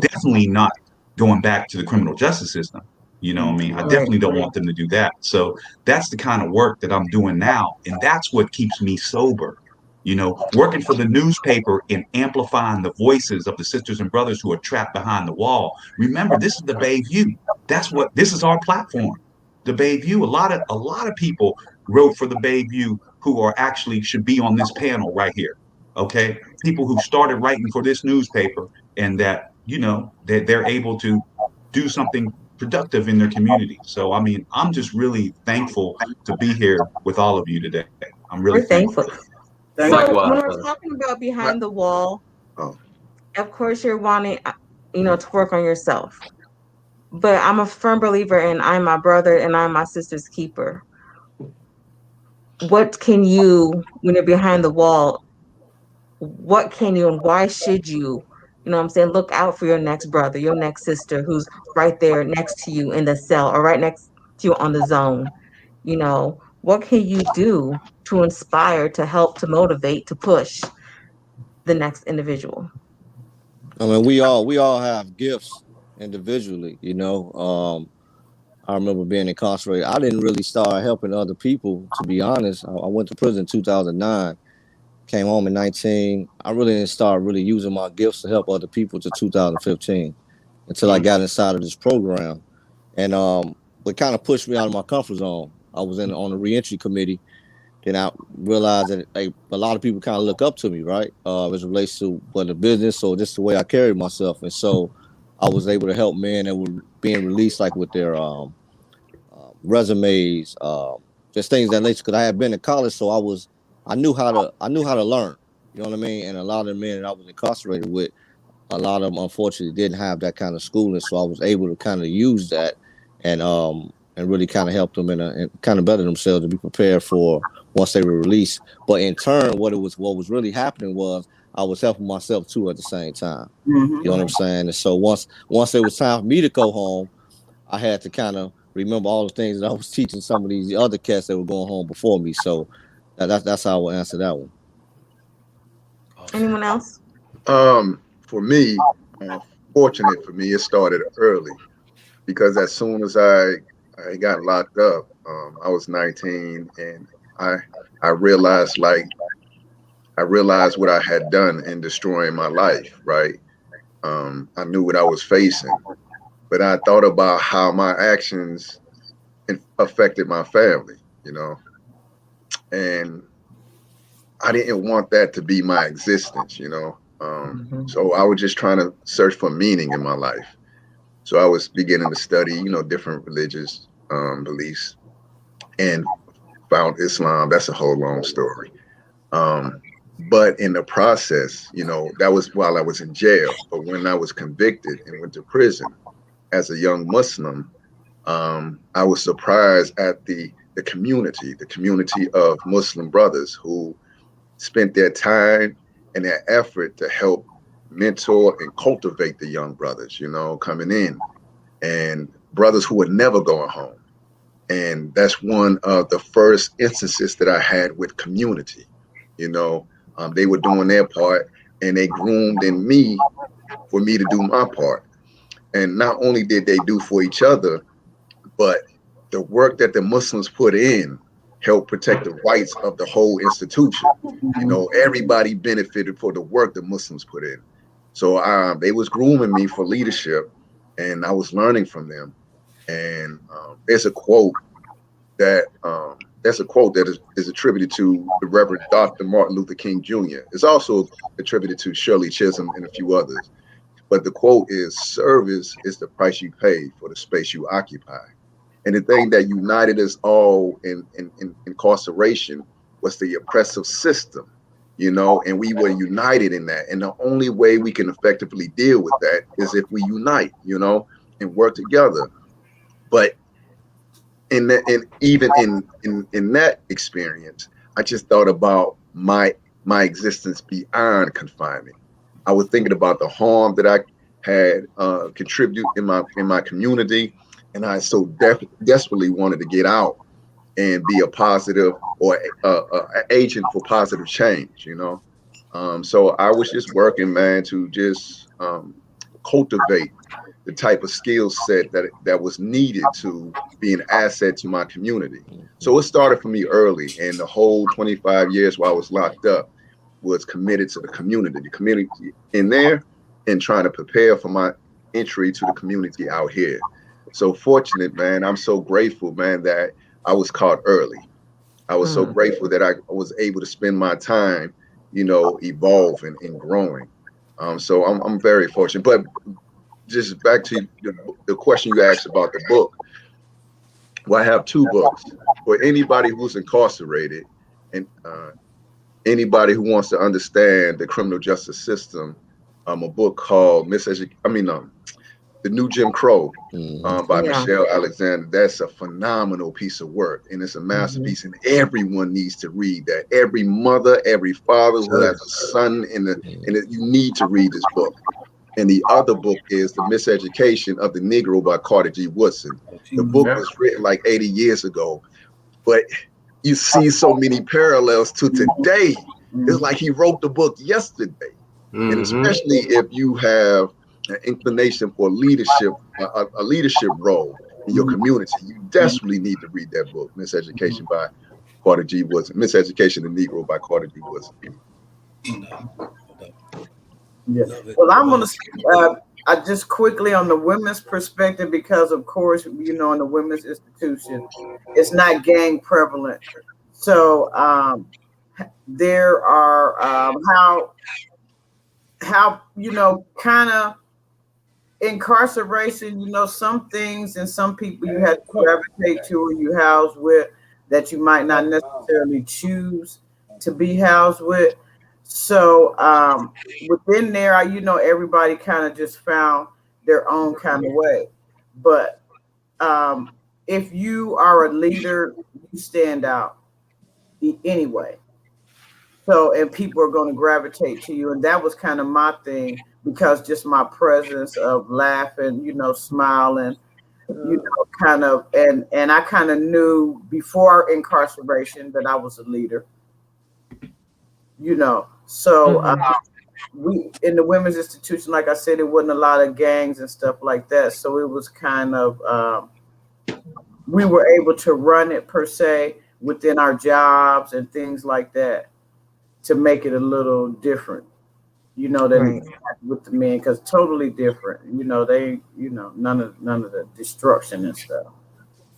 Speaker 3: definitely not going back to the criminal justice system. You know what I mean? I definitely don't want them to do that. So that's the kind of work that I'm doing now. And that's what keeps me sober. Working for the newspaper and amplifying the voices of the sisters and brothers who are trapped behind the wall. Remember, this is the Bayview. This is our platform. The Bayview. A lot of people wrote for the Bayview who are actually should be on this panel right here. Okay, people who started writing for this newspaper, and that they're able to do something productive in their community. So, I mean, I'm just really thankful to be here with all of you today. I'm really
Speaker 1: We're thankful.
Speaker 3: thankful.
Speaker 1: So
Speaker 4: Likewise,
Speaker 1: when we're
Speaker 4: brother.
Speaker 1: talking about behind the wall,
Speaker 8: Oh,
Speaker 1: of course you're wanting, to work on yourself. But I'm a firm believer in I'm my brother and I'm my sister's keeper. What can you, when you're behind the wall, what can you and why should you know what I'm saying, look out for your next brother, your next sister who's right there next to you in the cell or right next to you on the zone? What can you do to inspire, to help, to motivate, to push the next individual?
Speaker 7: I mean, we all have gifts individually, I remember being incarcerated. I didn't really start helping other people, to be honest. I went to prison in 2009, came home in 19. I really didn't start really using my gifts to help other people to 2015 until I got inside of this program. And what kind of pushed me out of my comfort zone. I was on the reentry committee. Then I realized that a lot of people kind of look up to me, right? As it relates to whether business or just the way I carried myself. And so I was able to help men that were being released, like with their resumes, just things that nature. Because I had been in college, so I knew how to learn. You know what I mean? And a lot of the men that I was incarcerated with, a lot of them unfortunately didn't have that kind of schooling, so I was able to kind of use that and really kind of help them and kind of better themselves to be prepared for once they were released. But in turn, what was really happening was I was helping myself too at the same time.
Speaker 5: Mm-hmm.
Speaker 7: You know what I'm saying? And so once it was time for me to go home, I had to kind of remember all the things that I was teaching some of these other cats that were going home before me. So that's how I will answer that one.
Speaker 1: Anyone else?
Speaker 8: For me, fortunate for me, it started early because as soon as I got locked up, I was 19, and I realized what I had done in destroying my life. Right, I knew what I was facing, but I thought about how my actions affected my family. And I didn't want that to be my existence. So I was just trying to search for meaning in my life. So I was beginning to study, different religious beliefs, and found Islam. That's a whole long story. But in the process, that was while I was in jail. But when I was convicted and went to prison as a young Muslim, I was surprised at the community of Muslim brothers who spent their time and their effort to help mentor and cultivate the young brothers, coming in, and brothers who were never going home. And that's one of the first instances that I had with community. They were doing their part, and they groomed in me for me to do my part. And not only did they do for each other, but the work that the Muslims put in helped protect the rights of the whole institution. Everybody benefited for the work the Muslims put in. So they was grooming me for leadership, and I was learning from them. And there's a quote that is attributed to the Reverend Dr. Martin Luther King Jr. It's also attributed to Shirley Chisholm and a few others. But the quote is, "Service is the price you pay for the space you occupy." And the thing that united us all in incarceration was the oppressive system, and we were united in that. And the only way we can effectively deal with that is if we unite, and work together. But even in that experience, I just thought about my existence beyond confinement. I was thinking about the harm that I had contributed in my community, and I so desperately wanted to get out and be a positive or an agent for positive change. So I was just working, man, to just cultivate the type of skill set that was needed to be an asset to my community. So it started for me early, and the whole 25 years while I was locked up was committed to the community in there, and trying to prepare for my entry to the community out here. So fortunate, man. I'm so grateful, man, that I was caught early. I was so grateful that I was able to spend my time, evolving and growing. So I'm very fortunate. But just back to the question you asked about the book. Well, I have two books for anybody who's incarcerated and anybody who wants to understand the criminal justice system. A book called The New Jim Crow by Michelle Alexander. That's a phenomenal piece of work, and it's a masterpiece, and everyone needs to read that. Every mother, every father who has a son you need to read this book. And the other book is The Miseducation of the Negro by Carter G. Woodson. The book was written like 80 years ago, but you see so many parallels to today. It's like he wrote the book yesterday. And especially if you have an inclination for leadership, a leadership role in your community, you desperately need to read that book, Miseducation by Carter G. Woodson. Miseducation of the Negro by Carter G. Woodson.
Speaker 5: Yeah. Well, I'm going to speak just quickly on the women's perspective, because, of course, in the women's institution, it's not gang prevalent. So there are how kind of incarceration, some things and some people you have to gravitate to or you house with that you might not necessarily choose to be housed with. So within there, everybody kind of just found their own kind of way. But if you are a leader, you stand out anyway. So, and people are going to gravitate to you. And that was kind of my thing, because just my presence of laughing, smiling, kind of, and I kind of knew before incarceration that I was a leader, So we, in the women's institution, like I said, it wasn't a lot of gangs and stuff like that. So it was kind of, we were able to run it per se within our jobs and things like that, to make it a little different, than with the men, because totally different. They, none of the destruction and stuff.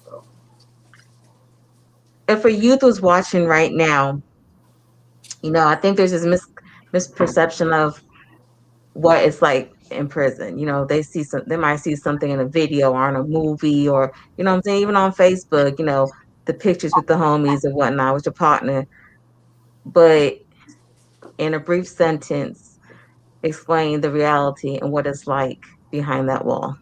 Speaker 5: So,
Speaker 1: if a youth was watching right now, I think there's this misperception of what it's like in prison. They might see something in a video or in a movie, or I'm saying, even on Facebook, the pictures with the homies and whatnot with your partner. But in a brief sentence, explain the reality and what it's like behind that wall.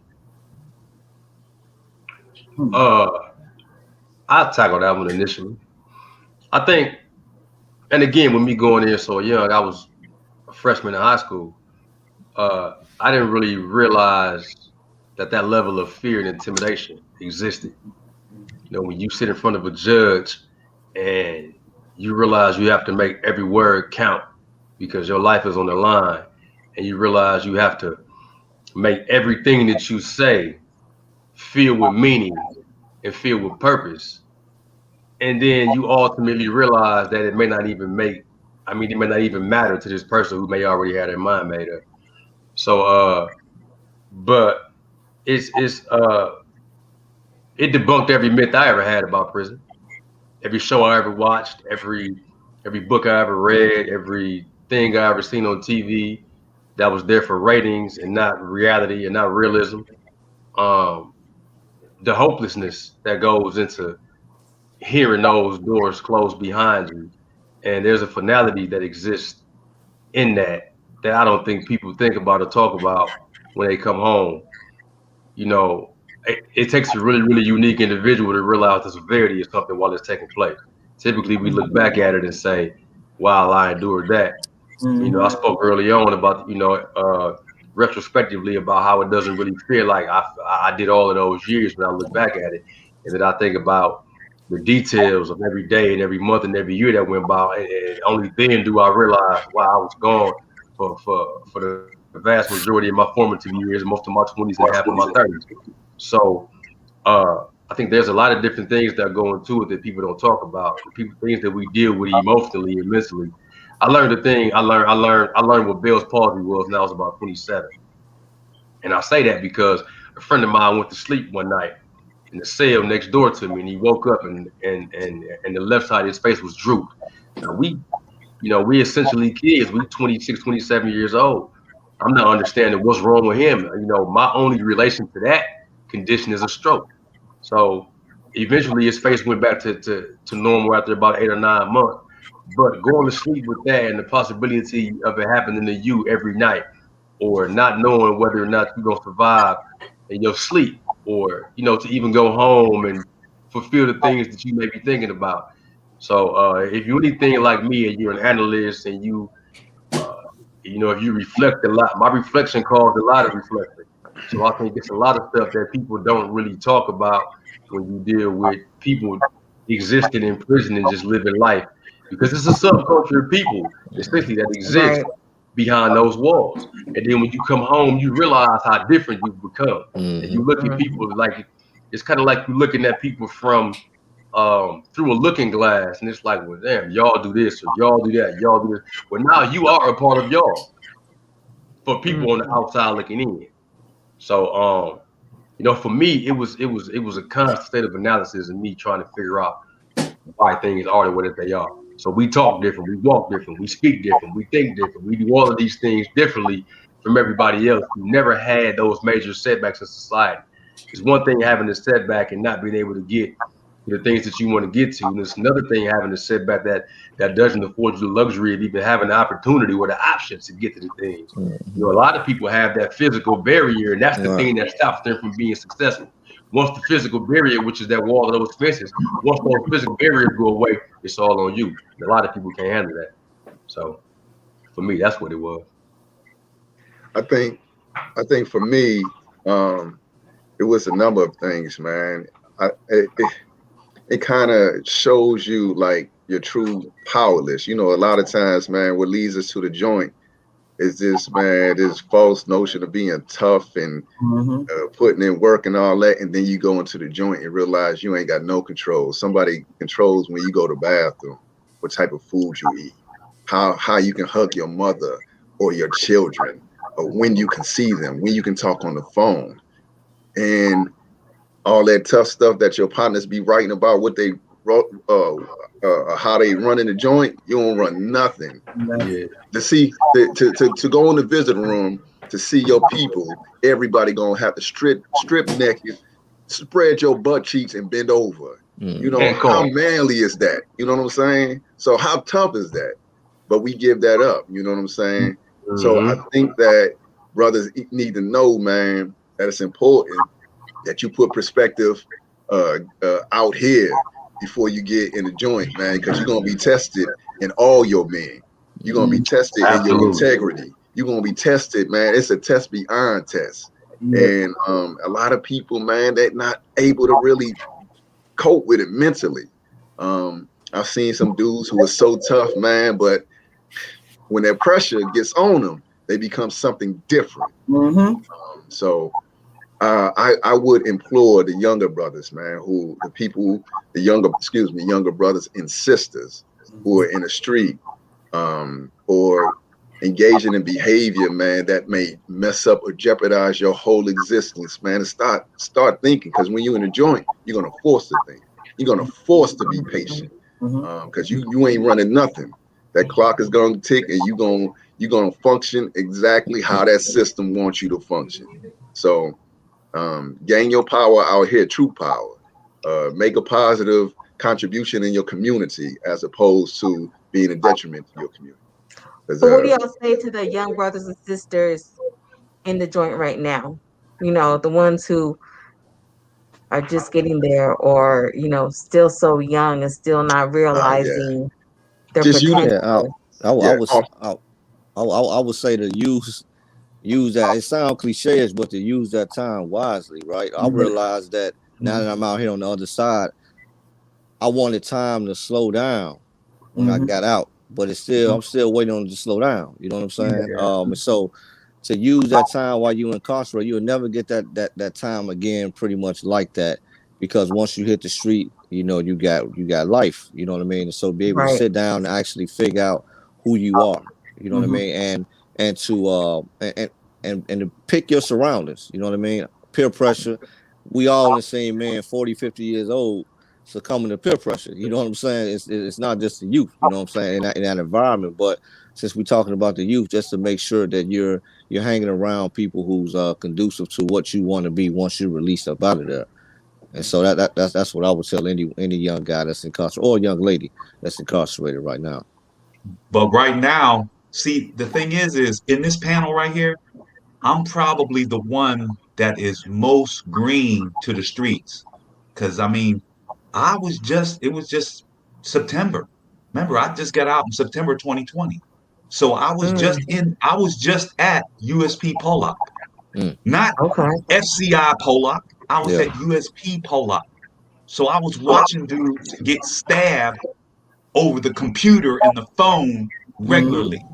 Speaker 4: I'll tackle that one initially. I think, and again, with me going in so young, I was a freshman in high school. I didn't really realize that level of fear and intimidation existed. When you sit in front of a judge and you realize you have to make every word count because your life is on the line, and you realize you have to make everything that you say feel with meaning and feel with purpose. And then you ultimately realize that it may not even matter to this person who may already have their mind made up. So, but it debunked every myth I ever had about prison. Every show I ever watched, every book I ever read, everything I ever seen on TV that was there for ratings and not reality and not realism. The hopelessness that goes into hearing those doors close behind you, and there's a finality that exists in that I don't think people think about or talk about when they come home. It takes a really, really unique individual to realize the severity of something while it's taking place. Typically, we look back at it and say, wow, I endured that. I spoke early on about, retrospectively about how it doesn't really feel like I did all of those years when I look back at it. And then I think about the details of every day and every month and every year that went by. And only then do I realize, wow, I was gone for the vast majority of my formative years, most of my 20s and half of my 30s. So I think there's a lot of different things that go into it that people don't talk about. Things that we deal with emotionally and mentally. I learned what Bell's palsy was when I was about 27. And I say that because a friend of mine went to sleep one night in the cell next door to me, and he woke up and the left side of his face was drooped. Now we essentially kids, we 26, 27 years old. I'm not understanding what's wrong with him. You know, my only relation to that condition is a stroke. So eventually his face went back to normal after about 8 or 9 months. But going to sleep with that and the possibility of it happening to you every night, or not knowing whether or not you're gonna survive in your sleep, or to even go home and fulfill the things that you may be thinking about. So if you're anything like me and you're an analyst and uh, if you reflect a lot, my reflection caused a lot of reflection. So I think it's a lot of stuff that people don't really talk about when you deal with people existing in prison and just living life, because it's a subculture of people, especially that exist
Speaker 1: Right.
Speaker 4: behind those walls. And then when you come home, you realize how different you've become. And you look at people like it's kind of like you're looking at people from through a looking glass, and it's like, well, damn, y'all do this or y'all do that, y'all do this. Well, now you are a part of y'all for people on the outside looking in. So, for me, it was a constant state of analysis and me trying to figure out why things are the way that they are. So we talk different, we walk different, we speak different, we think different, we do all of these things differently from everybody else who never had those major setbacks in society. It's one thing having a setback and not being able to get to the things that you want to get to, and it's another thing having a setback that doesn't afford you the luxury of even having the opportunity or the options to get to the things. A lot of people have that physical barrier, and that's the thing that stops them from being successful. Once the physical barrier, which is that wall of those fences, once those physical barriers go away, it's all on you. And a lot of people can't handle that. So for me, that's what it was.
Speaker 8: I think for me, it was a number of things, man. It kind of shows you like you're true powerless. A lot of times, man, what leads us to the joint is this false notion of being tough and putting in work and all that, and then you go into the joint and realize you ain't got no control. Somebody controls when you go to the bathroom, what type of food you eat, how you can hug your mother or your children, or when you can see them, when you can talk on the phone, and all that tough stuff that your partners be writing about what they wrote, how they run in the joint. You don't run nothing.
Speaker 4: Yeah.
Speaker 8: To go in the visitor room to see your people, everybody gonna have to strip naked, spread your butt cheeks and bend over. How manly is that? You know what I'm saying? So how tough is that? But we give that up. You know what I'm saying? So I think that brothers need to know, man, that it's important that you put perspective out here before you get in the joint, man, because you're gonna be tested in all your men. You're gonna be tested in your integrity. You're gonna be tested, man. It's a test beyond test. And a lot of people, man, they're not able to really cope with it mentally. I've seen some dudes who are so tough, man, but when that pressure gets on them, they become something different. So I would implore the younger brothers, man, younger brothers and sisters who are in the street, or engaging in behavior, man, that may mess up or jeopardize your whole existence, man, and start thinking. Because when you're in a joint, you're gonna force to think. You're gonna force to be patient, because you ain't running nothing. That clock is gonna tick, and you're gonna function exactly how that system wants you to function. So gain your power out here, true power. Make a positive contribution in your community as opposed to being a detriment to your community.
Speaker 1: So what do y'all say to the young brothers and sisters in the joint right now? The ones who are just getting there, or still so young and still not realizing their potential.
Speaker 7: I would say to use that. It sounds cliche, but to use that time wisely, right? I realize that now that I'm out here on the other side, I wanted time to slow down when I got out, but I'm still waiting on it to slow down. You know what I'm saying? And so to use that time while you incarcerated, you'll never get that time again, pretty much like that, because once you hit the street, you got life. You know what I mean? And so be able to sit down and actually figure out who you are. You know what I mean? And to pick your surroundings. You know what I mean? Peer pressure. We all the same, man, 40, 50 years old. succumbing to peer pressure. You know what I'm saying? It's not just the youth. You know what I'm saying, in that environment. But since we're talking about the youth, just to make sure that you're hanging around people who's conducive to what you want to be once you're released up out of there. And so that's what I would tell any young guy that's incarcerated or young lady that's incarcerated right now.
Speaker 3: But right now, see, the thing is in this panel right here, I'm probably the one that is most green to the streets. Cause I mean, it was just September. Remember, I just got out in September 2020. So I was just at USP Pollock, not FCI Pollock. I was at USP Pollock. So I was watching dudes get stabbed over the computer and the phone regularly.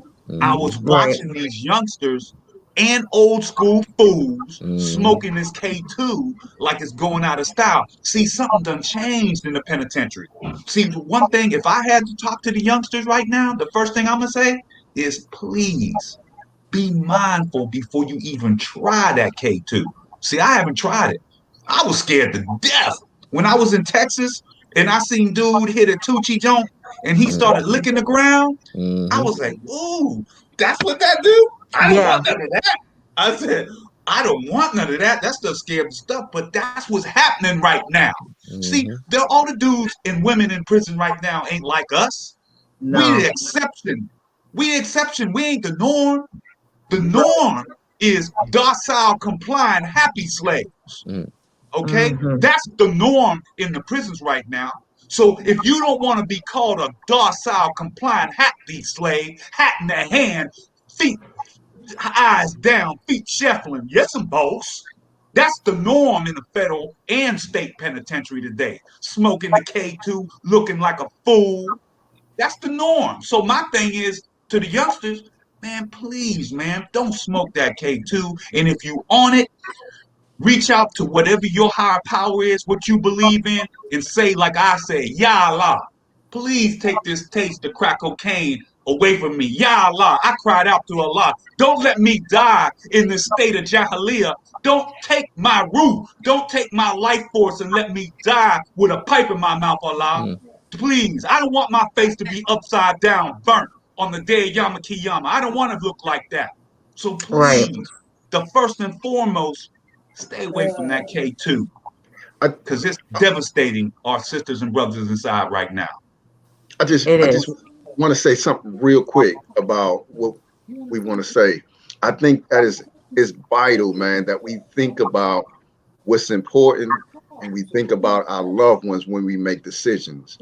Speaker 3: I was watching these youngsters and old school fools smoking this K2 like it's going out of style. See, something done changed in the penitentiary. See, one thing, if I had to talk to the youngsters right now, the first thing I'm going to say is please be mindful before you even try that K2. See, I haven't tried it. I was scared to death when I was in Texas and I seen dude hit a Tucci joint and he started licking the ground. I was like, ooh, that's what that do? I don't want none of that. I said, I don't want none of that. That stuff scared stuff, but that's what's happening right now. See, all the dudes and women in prison right now ain't like us. No. We the exception. We the exception. We ain't the norm. The norm is docile, compliant, happy slaves. Okay? That's the norm in the prisons right now. So if you don't want to be called a docile, compliant, happy slave, hat in the hand, feet, eyes down, feet shuffling, yes, and boss. That's the norm in the federal and state penitentiary today. Smoking the K2, looking like a fool. That's the norm. So my thing is to the youngsters, man, please, man, don't smoke that K2. And if you on it, reach out to whatever your higher power is, what you believe in, and say, like I say, Ya Allah, please take this taste of crack cocaine away from me. Ya Allah, I cried out to Allah. Don't let me die in this state of jahiliyyah. Don't take my ruh. Don't take my life force and let me die with a pipe in my mouth, Allah. Please, I don't want my face to be upside down, burnt on the day of Yom Kiyama. I don't want to look like that. So please, the first and foremost, stay away from that K2 because it's devastating our sisters and brothers inside right now.
Speaker 8: I just want to say something real quick about what we want to say. I think that is vital, man, that we think about what's important and we think about our loved ones when we make decisions.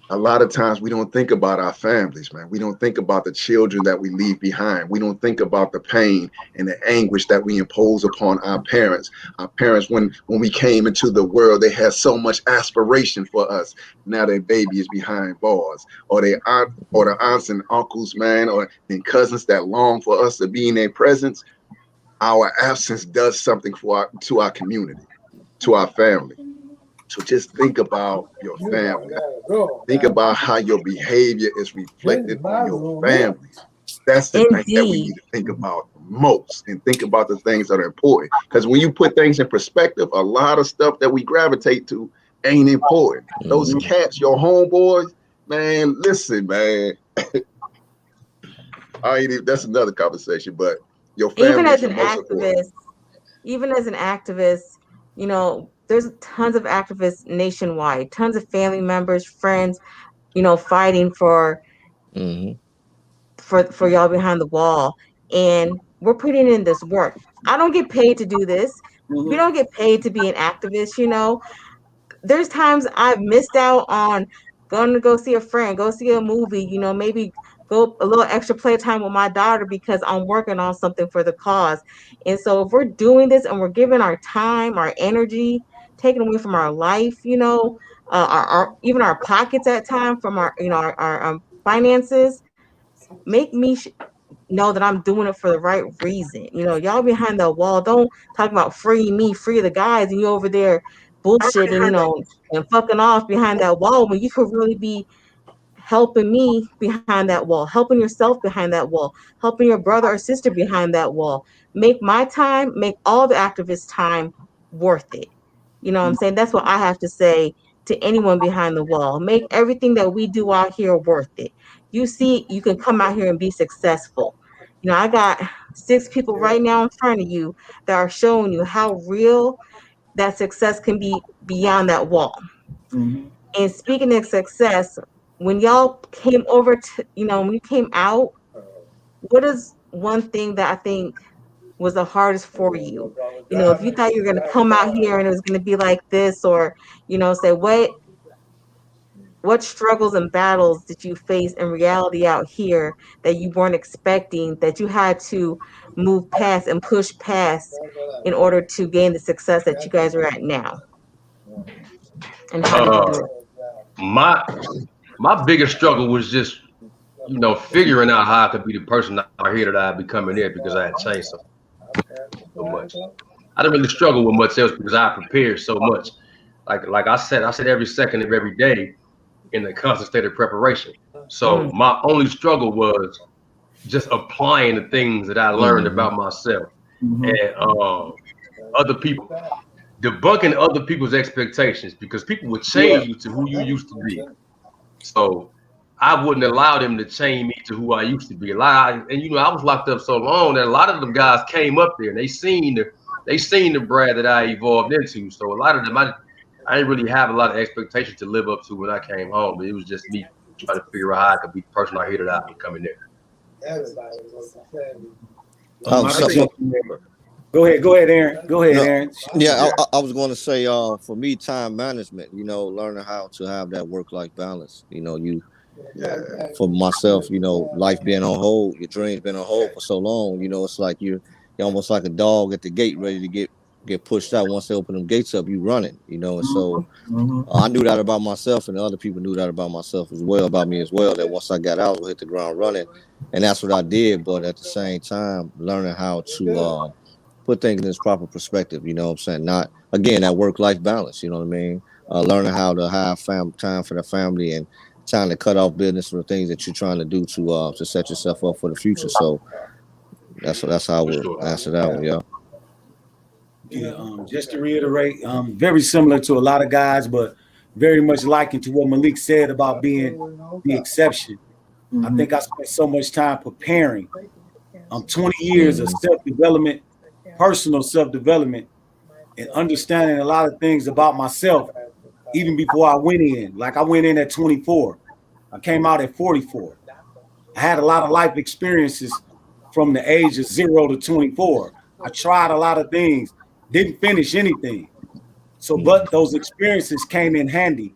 Speaker 8: A lot of times we don't think about our families, man. We don't think about the children that we leave behind. We don't think about the pain and the anguish that we impose upon our parents. Our parents, when we came into the world, they had so much aspiration for us. Now their baby is behind bars, or their aunts and uncles, man, and cousins that long for us to be in their presence. Our absence does something to our community, to our family. So just think about your family. Think about how your behavior is reflected on your family. That's the thing that we need to think about most, and think about the things that are important. Because when you put things in perspective, a lot of stuff that we gravitate to ain't important. Those cats, your homeboys, man, listen, man. That's another conversation, but your family
Speaker 1: even as an activist, you know, there's tons of activists nationwide, tons of family members, friends, you know, fighting for y'all behind the wall. And we're putting in this work. I don't get paid to do this. We don't get paid to be an activist, you know. There's times I've missed out on going to go see a friend, go see a movie, you know, maybe go a little extra playtime with my daughter because I'm working on something for the cause. And so if we're doing this and we're giving our time, our energy, taken away from our life, you know, our even our pockets at time from our, you know, our finances, make me know that I'm doing it for the right reason. You know, y'all behind the wall, don't talk about free me, free the guys, and you over there bullshitting, you know, and fucking off behind that wall when you could really be helping me behind that wall, helping yourself behind that wall, helping your brother or sister behind that wall. Make my time, make all the activists' time worth it. You know what I'm saying? That's what I have to say to anyone behind the wall. Make everything that we do out here worth it. You see, you can come out here and be successful. You know, I got 6 people right now in front of you that are showing you how real that success can be beyond that wall.
Speaker 2: Mhm.
Speaker 1: And speaking of success, when y'all came over to, you know, when you came out, what is one thing that I think was the hardest for you? You know, if you thought you were going to come out here and it was going to be like this, or, you know, say, what struggles and battles did you face in reality out here that you weren't expecting, that you had to move past and push past in order to gain the success that you guys are at now? And how did you do it?
Speaker 4: My biggest struggle was just, you know, figuring out how I could be the person out here that I'd be coming in because I had changed so much. I didn't really struggle with much else because I prepared so much. Like I said every second of every day in the constant state of preparation. So my only struggle was just applying the things that I learned about myself and other people, debunking other people's expectations, because people would change you to who you used to be. So I wouldn't allow them to change me to who I used to be. And you know, I was locked up so long that a lot of them guys came up there and they seen the Brad that I evolved into. So a lot of them, I didn't really have a lot of expectations to live up to when I came home. But it was just me trying to figure out how I could be the person out here that I've become in there.
Speaker 2: Go ahead, Aaron. Go ahead, Aaron.
Speaker 7: Yeah, I was going to say, for me, time management. You know, learning how to have that work-life balance. You know, for myself, you know, life being on hold, your dreams been on hold for so long. You know, it's like you're almost like a dog at the gate, ready to get pushed out. Once they open them gates up, you running. You know, and so I knew that about myself, and other people knew that about myself as well, about me as well. That once I got out, I would hit the ground running, and that's what I did. But at the same time, learning how to put things in its proper perspective, you know what I'm saying? Not, again, that work-life balance, you know what I mean? Learning how to have time for the family and time to cut off business for the things that you're trying to do to set yourself up for the future. So that's how I would answer that one, yeah.
Speaker 2: Yeah, just to reiterate, very similar to a lot of guys, but very much likened to what Malik said about being the exception. I think I spent so much time preparing. 20 years of self-development, personal self-development, and understanding a lot of things about myself even before I went in. Like I went in at 24. I came out at 44. I had a lot of life experiences from the age of 0 to 24. I tried a lot of things, didn't finish anything. So, but those experiences came in handy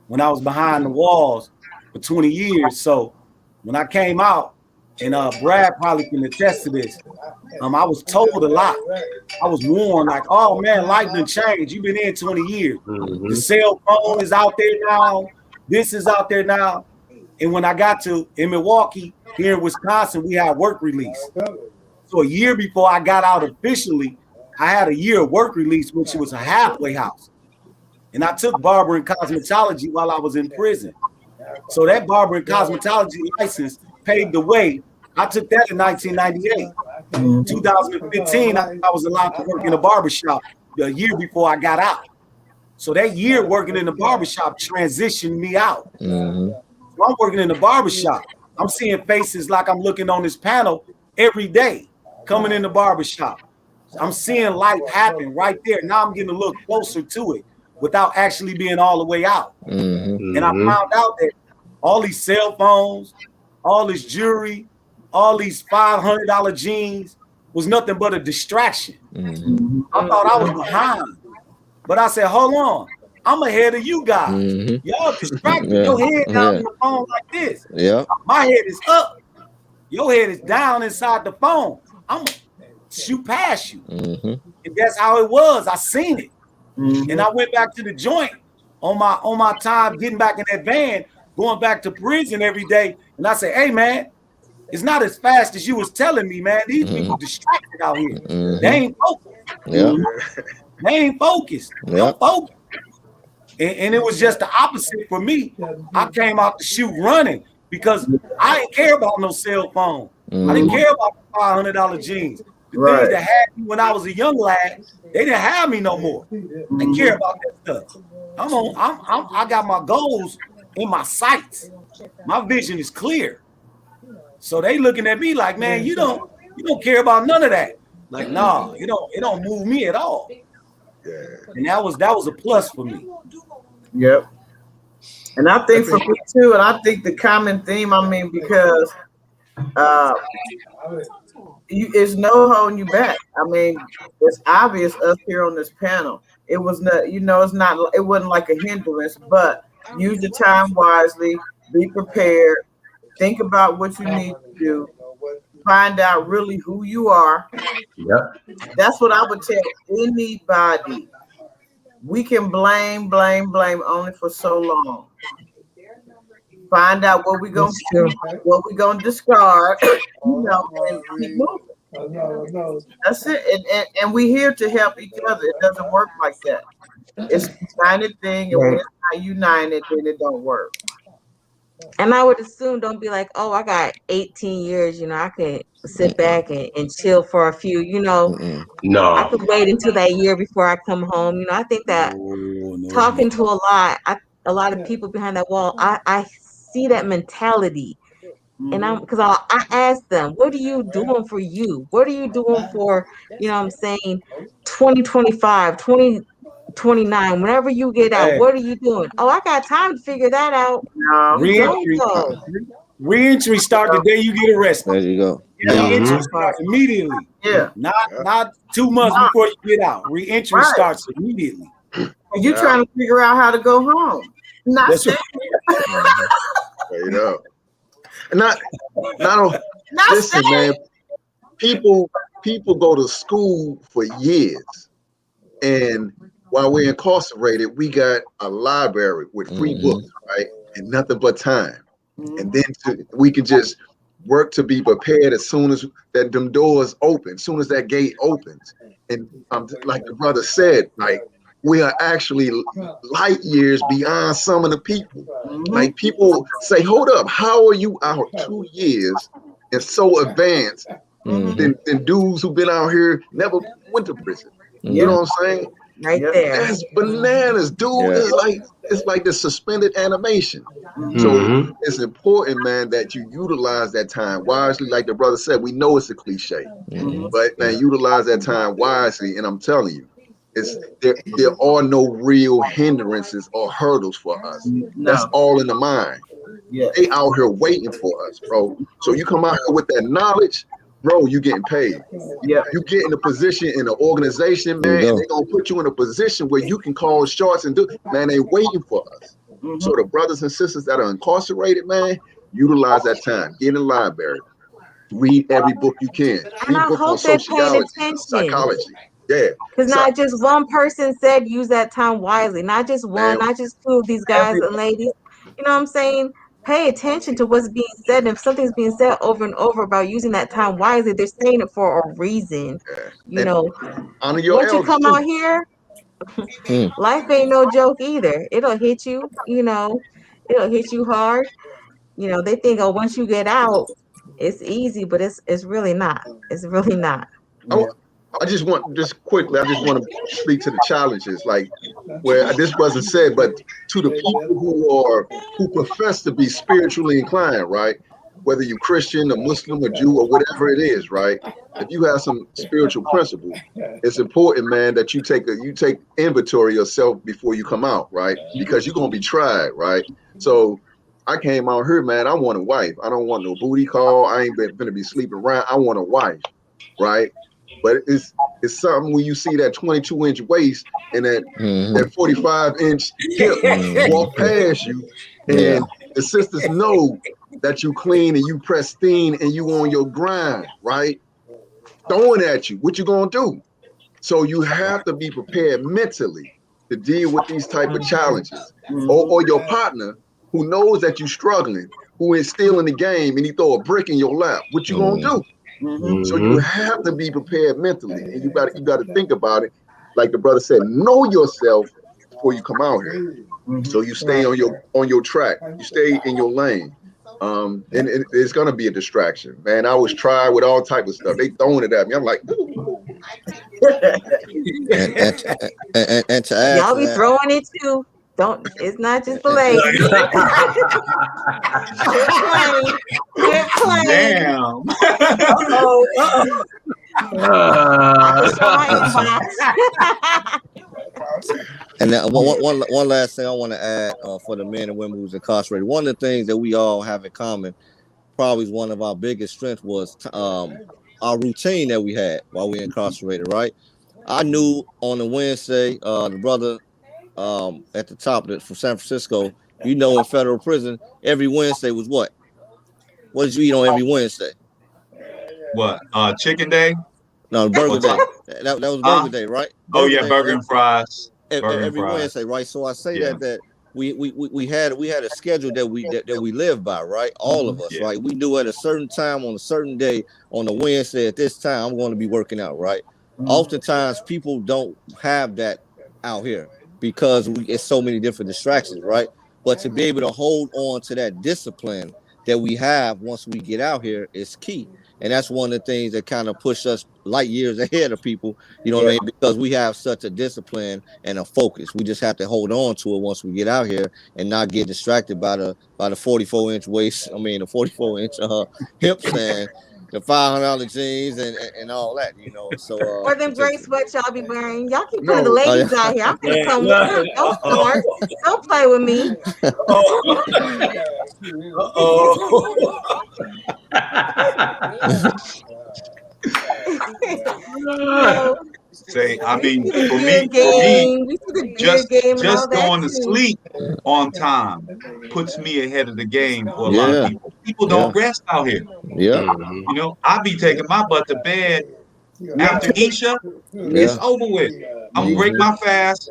Speaker 2: when I was behind the walls for 20 years. So when I came out, and Brad probably can attest to this, I was told a lot. I was warned, like, oh man, life done changed. You've been in 20 years. The cell phone is out there now. This is out there now. And when I got in Milwaukee, here in Wisconsin, we had work release. So a year before I got out officially, I had a year of work release, which was a halfway house. And I took barber and cosmetology while I was in prison. So that barber and cosmetology license paved the way. I took that in 1998. 2015, I was allowed to work in a barbershop the year before I got out. So that year working in the barbershop transitioned me out. So I'm working in the barbershop. I'm seeing faces like I'm looking on this panel every day coming in the barbershop. I'm seeing life happen right there. Now I'm getting a little closer to it without actually being all the way out. And I found out that all these cell phones, all this jewelry, all these $500 jeans was nothing but a distraction. I thought I was behind, but I said, hold on, I'm ahead of you guys. Y'all distracted. Your head down on the phone like this. My head is up. Your head is down inside the phone. I'm gonna shoot past you. And that's how it was. I seen it. And I went back to the joint on my time, getting back in that van, going back to prison every day. And I said, hey man, it's not as fast as you was telling me, man. These people distracted out here. They ain't focused. They ain't focused. I'm focused. And it was just the opposite for me. I came out the chute running because I didn't care about no cell phone. I didn't care about the $500 jeans. The things that had me when I was a young lad, they didn't have me no more. They care about that stuff. I got my goals in my sights. My vision is clear. So they looking at me like, man, you don't care about none of that. Like, nah, it don't move me at all.
Speaker 8: Yeah.
Speaker 2: And that was a plus for me.
Speaker 5: Yep. And I think for me too, and I think the common theme, I mean, because it's no holding you back. I mean, it's obvious us here on this panel. It was not, it wasn't like a hindrance, but use the time wisely, be prepared, think about what you need to do, find out really who you are.
Speaker 4: Yeah.
Speaker 5: That's what I would tell anybody. We can blame only for so long. Find out what we're gonna do, what we're gonna discard, and keep moving. That's it. And we're here to help each other. It doesn't work like that. It's a united thing, and when it's not united, then it don't work.
Speaker 1: And I would assume, don't be like, oh, I got 18 years, I could sit back and chill for a few,
Speaker 4: No.
Speaker 1: I could wait until that year before I come home. I think that talking to a lot of people behind that wall, I see that mentality. And because I ask them, what are you doing for you? What are you doing for, what I'm saying, 2025, 2029, whenever you get out, what are you doing? Oh, I got time to figure that out.
Speaker 2: Reentry start the day you get arrested.
Speaker 7: There you go.
Speaker 2: Reentry starts immediately.
Speaker 5: Yeah.
Speaker 2: Not 2 months before you get out. Reentry starts immediately.
Speaker 5: You trying to figure out how to go home. Not
Speaker 8: There you go. Not listen, man. People go to school for years, and while we're incarcerated, we got a library with free books, right, and nothing but time. And then we can just work to be prepared as soon as them doors open, as soon as that gate opens. And like the brother said, like, we are actually light years beyond some of the people. Like, people say, hold up, how are you out 2 years and so advanced than dudes who've been out here never went to prison? You know what I'm saying?
Speaker 1: Right there.
Speaker 8: That's bananas, dude. Yeah. It's like the suspended animation. So it's important, man, that you utilize that time wisely. Like the brother said, we know it's a cliche, but man, utilize that time wisely. And I'm telling you, there are no real hindrances or hurdles for us. That's all in the mind. They out here waiting for us, bro. So you come out here with that knowledge, bro, you getting paid. You get in a position in an organization, man, and they're gonna put you in a position where you can call shots and do, man, they waiting for us. So the brothers and sisters that are incarcerated, man, utilize that time. Get in the library. Read every book you can. Read books on sociology, psychology. Yeah.
Speaker 1: Because not just one person said use that time wisely. Not just one, not just two of these guys and ladies. You know what I'm saying? Pay attention to what's being said. And if something's being said over and over about using that time wisely, they're saying it for a reason.
Speaker 8: Honor your
Speaker 1: once you come out here, life ain't no joke either. It'll hit you, it'll hit you hard. They think, oh, once you get out, it's easy, but it's really not. It's really not.
Speaker 8: I just want to speak to the challenges, like where this wasn't said, but to the people who profess to be spiritually inclined, right? Whether you're Christian, a Muslim, a Jew, or whatever it is, right? If you have some spiritual principle, it's important, man, that you take inventory of yourself before you come out, right? Because you're gonna be tried, right? So I came out here, man. I want a wife. I don't want no booty call. I ain't gonna be sleeping around. I want a wife, right? But it's something when you see that 22-inch waist and that 45-inch hip walk past you, and the sisters know that you clean and you pristine and you on your grind, right? Throwing at you, what you gonna do? So you have to be prepared mentally to deal with these type of challenges. Or your partner who knows that you're struggling, who is still in the game, and he throw a brick in your lap, what you gonna do? So you have to be prepared mentally, and you got to think about it. Like the brother said, know yourself before you come out here. So you stay on your track, you stay in your lane. And it's gonna be a distraction, man. I was trying with all type of stuff. They throwing it at me. I'm like,
Speaker 7: and to add
Speaker 1: Y'all
Speaker 7: to
Speaker 1: be
Speaker 7: that,
Speaker 1: throwing it too. Don't. It's not just the ladies. Quit playing. Quit playing.
Speaker 3: Damn.
Speaker 1: I can show my inbox.
Speaker 7: and then one last thing I want to add for the men and women who's incarcerated. One of the things that we all have in common, probably is one of our biggest strengths, was our routine that we had while we were incarcerated. Right, I knew on a Wednesday, the brother at the top from San Francisco, in federal prison, every Wednesday was what? What did you eat on every Wednesday?
Speaker 3: What? Chicken day?
Speaker 7: No, Burger Day. That was Burger Day, right?
Speaker 3: Oh yeah,
Speaker 7: Day,
Speaker 3: burger
Speaker 7: right?
Speaker 3: and fries.
Speaker 7: Every Wednesday, right? So I say that we had a schedule that we live by, right? All of us, right? We knew at a certain time on a certain day on a Wednesday at this time I'm going to be working out, right? Oftentimes people don't have that out here because it's so many different distractions, right? But to be able to hold on to that discipline that we have once we get out here is key. And that's one of the things that kind of push us light years ahead of people, what I mean? Because we have such a discipline and a focus. We just have to hold on to it once we get out here and not get distracted by the 44-inch waist. I mean, the 44-inch hips and the $500 jeans and all that, So
Speaker 1: Or them gray sweats y'all be wearing. Y'all keep putting the ladies out here. I'm gonna come with them. Don't start. Don't play with me.
Speaker 3: Say, I mean, for
Speaker 1: me,
Speaker 3: just going to sleep on time puts me ahead of the game for a lot of people. People don't rest out here.
Speaker 7: Yeah.
Speaker 3: I be taking my butt to bed after Isha. It's over with. I'm gonna break my fast.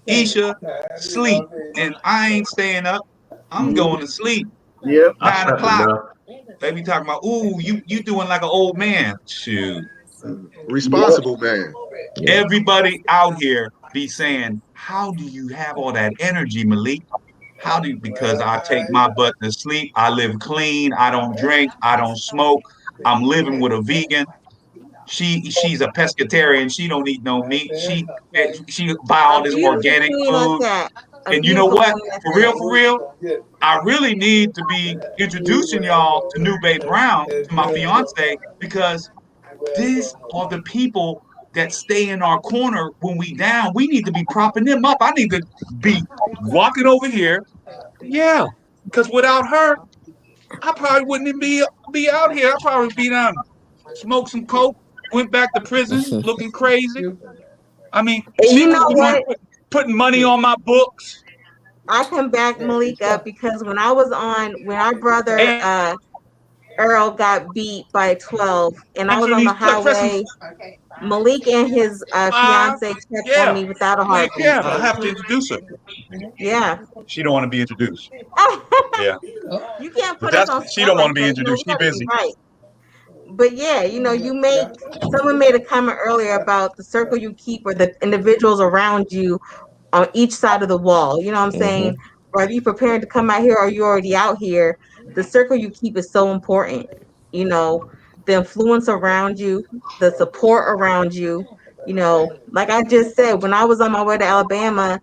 Speaker 3: Isha, sleep, and I ain't staying up. I'm going to sleep. 9 o'clock. They be talking about, ooh, you doing like an old man. Shoot.
Speaker 8: Responsible man.
Speaker 3: Everybody out here be saying, how do you have all that energy, Malik? Because I take my butt to sleep. I live clean. I don't drink. I don't smoke. I'm living with a vegan. She's a pescatarian. She don't eat no meat. She buy all this organic food. And you know what? For real, I really need to be introducing y'all to New Bay Brown, to my fiance, because these are the people that stay in our corner when we down. We need to be propping them up. I need to be walking over here. Yeah, because without her, I probably wouldn't even be out here. I'd probably be down, smoke some coke, went back to prison looking crazy. I mean, she was the one putting money on my books.
Speaker 1: I can back Malik up because when our brother Earl got beat by 12 and I was on the highway, Malik and his fiance checked on me without a heartbeat.
Speaker 3: Yeah, I have to introduce her.
Speaker 1: Yeah.
Speaker 3: She don't want to be introduced. Yeah.
Speaker 1: You can't put us on.
Speaker 3: She don't want to be introduced. She busy.
Speaker 1: Right. But yeah, someone made a comment earlier about the circle you keep or the individuals around you on each side of the wall. You know what I'm saying? Or are you preparing to come out here or are you already out here? The circle you keep is so important. The influence around you, the support around you. Like I just said, when I was on my way to Alabama,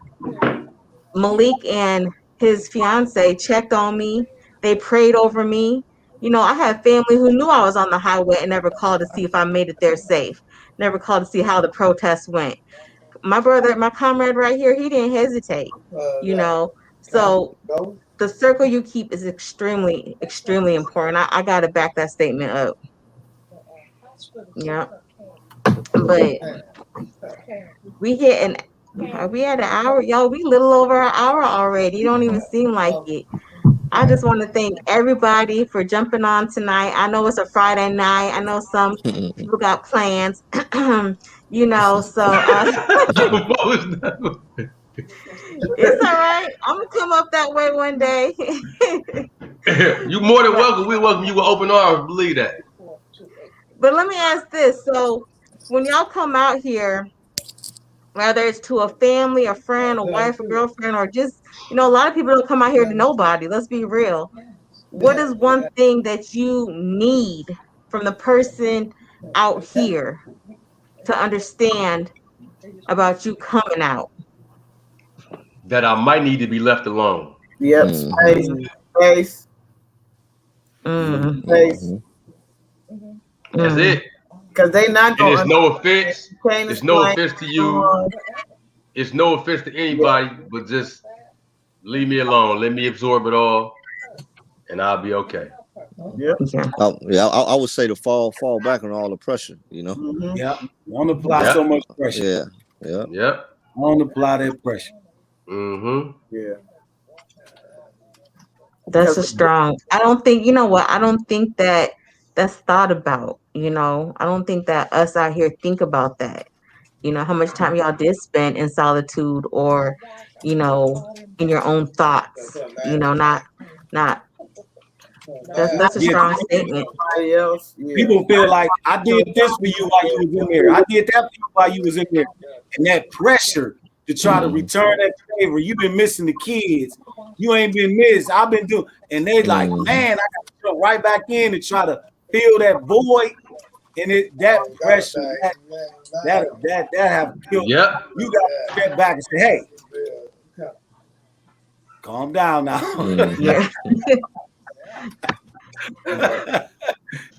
Speaker 1: Malik and his fiance checked on me. They prayed over me. I had family who knew I was on the highway and never called to see if I made it there safe. Never called to see how the protest went. My brother, my comrade right here, he didn't hesitate. So the circle you keep is extremely, extremely important. I got to back that statement up. Yeah. But we at an hour? Y'all, we little over an hour already. It don't even seem like it. I just want to thank everybody for jumping on tonight. I know it's a Friday night. I know some people got plans. So it's all right. I'm gonna come up that way one day.
Speaker 4: You more than welcome. We welcome you with open arms. Believe that.
Speaker 1: But let me ask this: so when y'all come out here, whether it's to a family, a friend, a wife, a girlfriend, or just a lot of people don't come out here to nobody. Let's be real. what is one thing that you need from the person out here to understand about you coming out?
Speaker 4: That I might need to be left alone.
Speaker 5: Yep, space,
Speaker 1: Mm,
Speaker 5: space,
Speaker 1: mm,
Speaker 5: space.
Speaker 4: That's
Speaker 1: mm.
Speaker 4: it.
Speaker 5: Because they not
Speaker 4: And
Speaker 5: gonna
Speaker 4: it's no offense.
Speaker 5: you can't
Speaker 4: It's no
Speaker 5: explain
Speaker 4: offense to you.
Speaker 5: someone.
Speaker 4: It's no offense to anybody, but just leave me alone. Let me absorb it all, and I'll be okay.
Speaker 5: Yep.
Speaker 1: Yeah.
Speaker 7: I would say to fall back on all the pressure.
Speaker 5: Mm-hmm.
Speaker 2: Yeah. Don't apply
Speaker 4: Yep.
Speaker 2: so much pressure.
Speaker 7: Yeah, yeah.
Speaker 4: Yep.
Speaker 2: Don't apply that pressure.
Speaker 4: Mm-hmm.
Speaker 5: Yeah.
Speaker 1: That's a
Speaker 5: Because
Speaker 1: strong. I don't think, you know what? I don't think that that's thought about, I don't think that us out here think about that. How much time y'all did spend in solitude or, in your own thoughts, not that's a
Speaker 2: Yeah,
Speaker 1: strong statement.
Speaker 5: somebody else, yeah.
Speaker 2: people feel like I did this for you while you was in there. I did that for you while you was in there. And that pressure to try to return that favor. You've been missing the kids. You ain't been missed. I've been doing. And they like, man, I got to jump right back in and try to fill that void. And that pressure, that have killed.
Speaker 4: Yep.
Speaker 2: You got to step back and say, hey, calm down now.
Speaker 1: Yeah.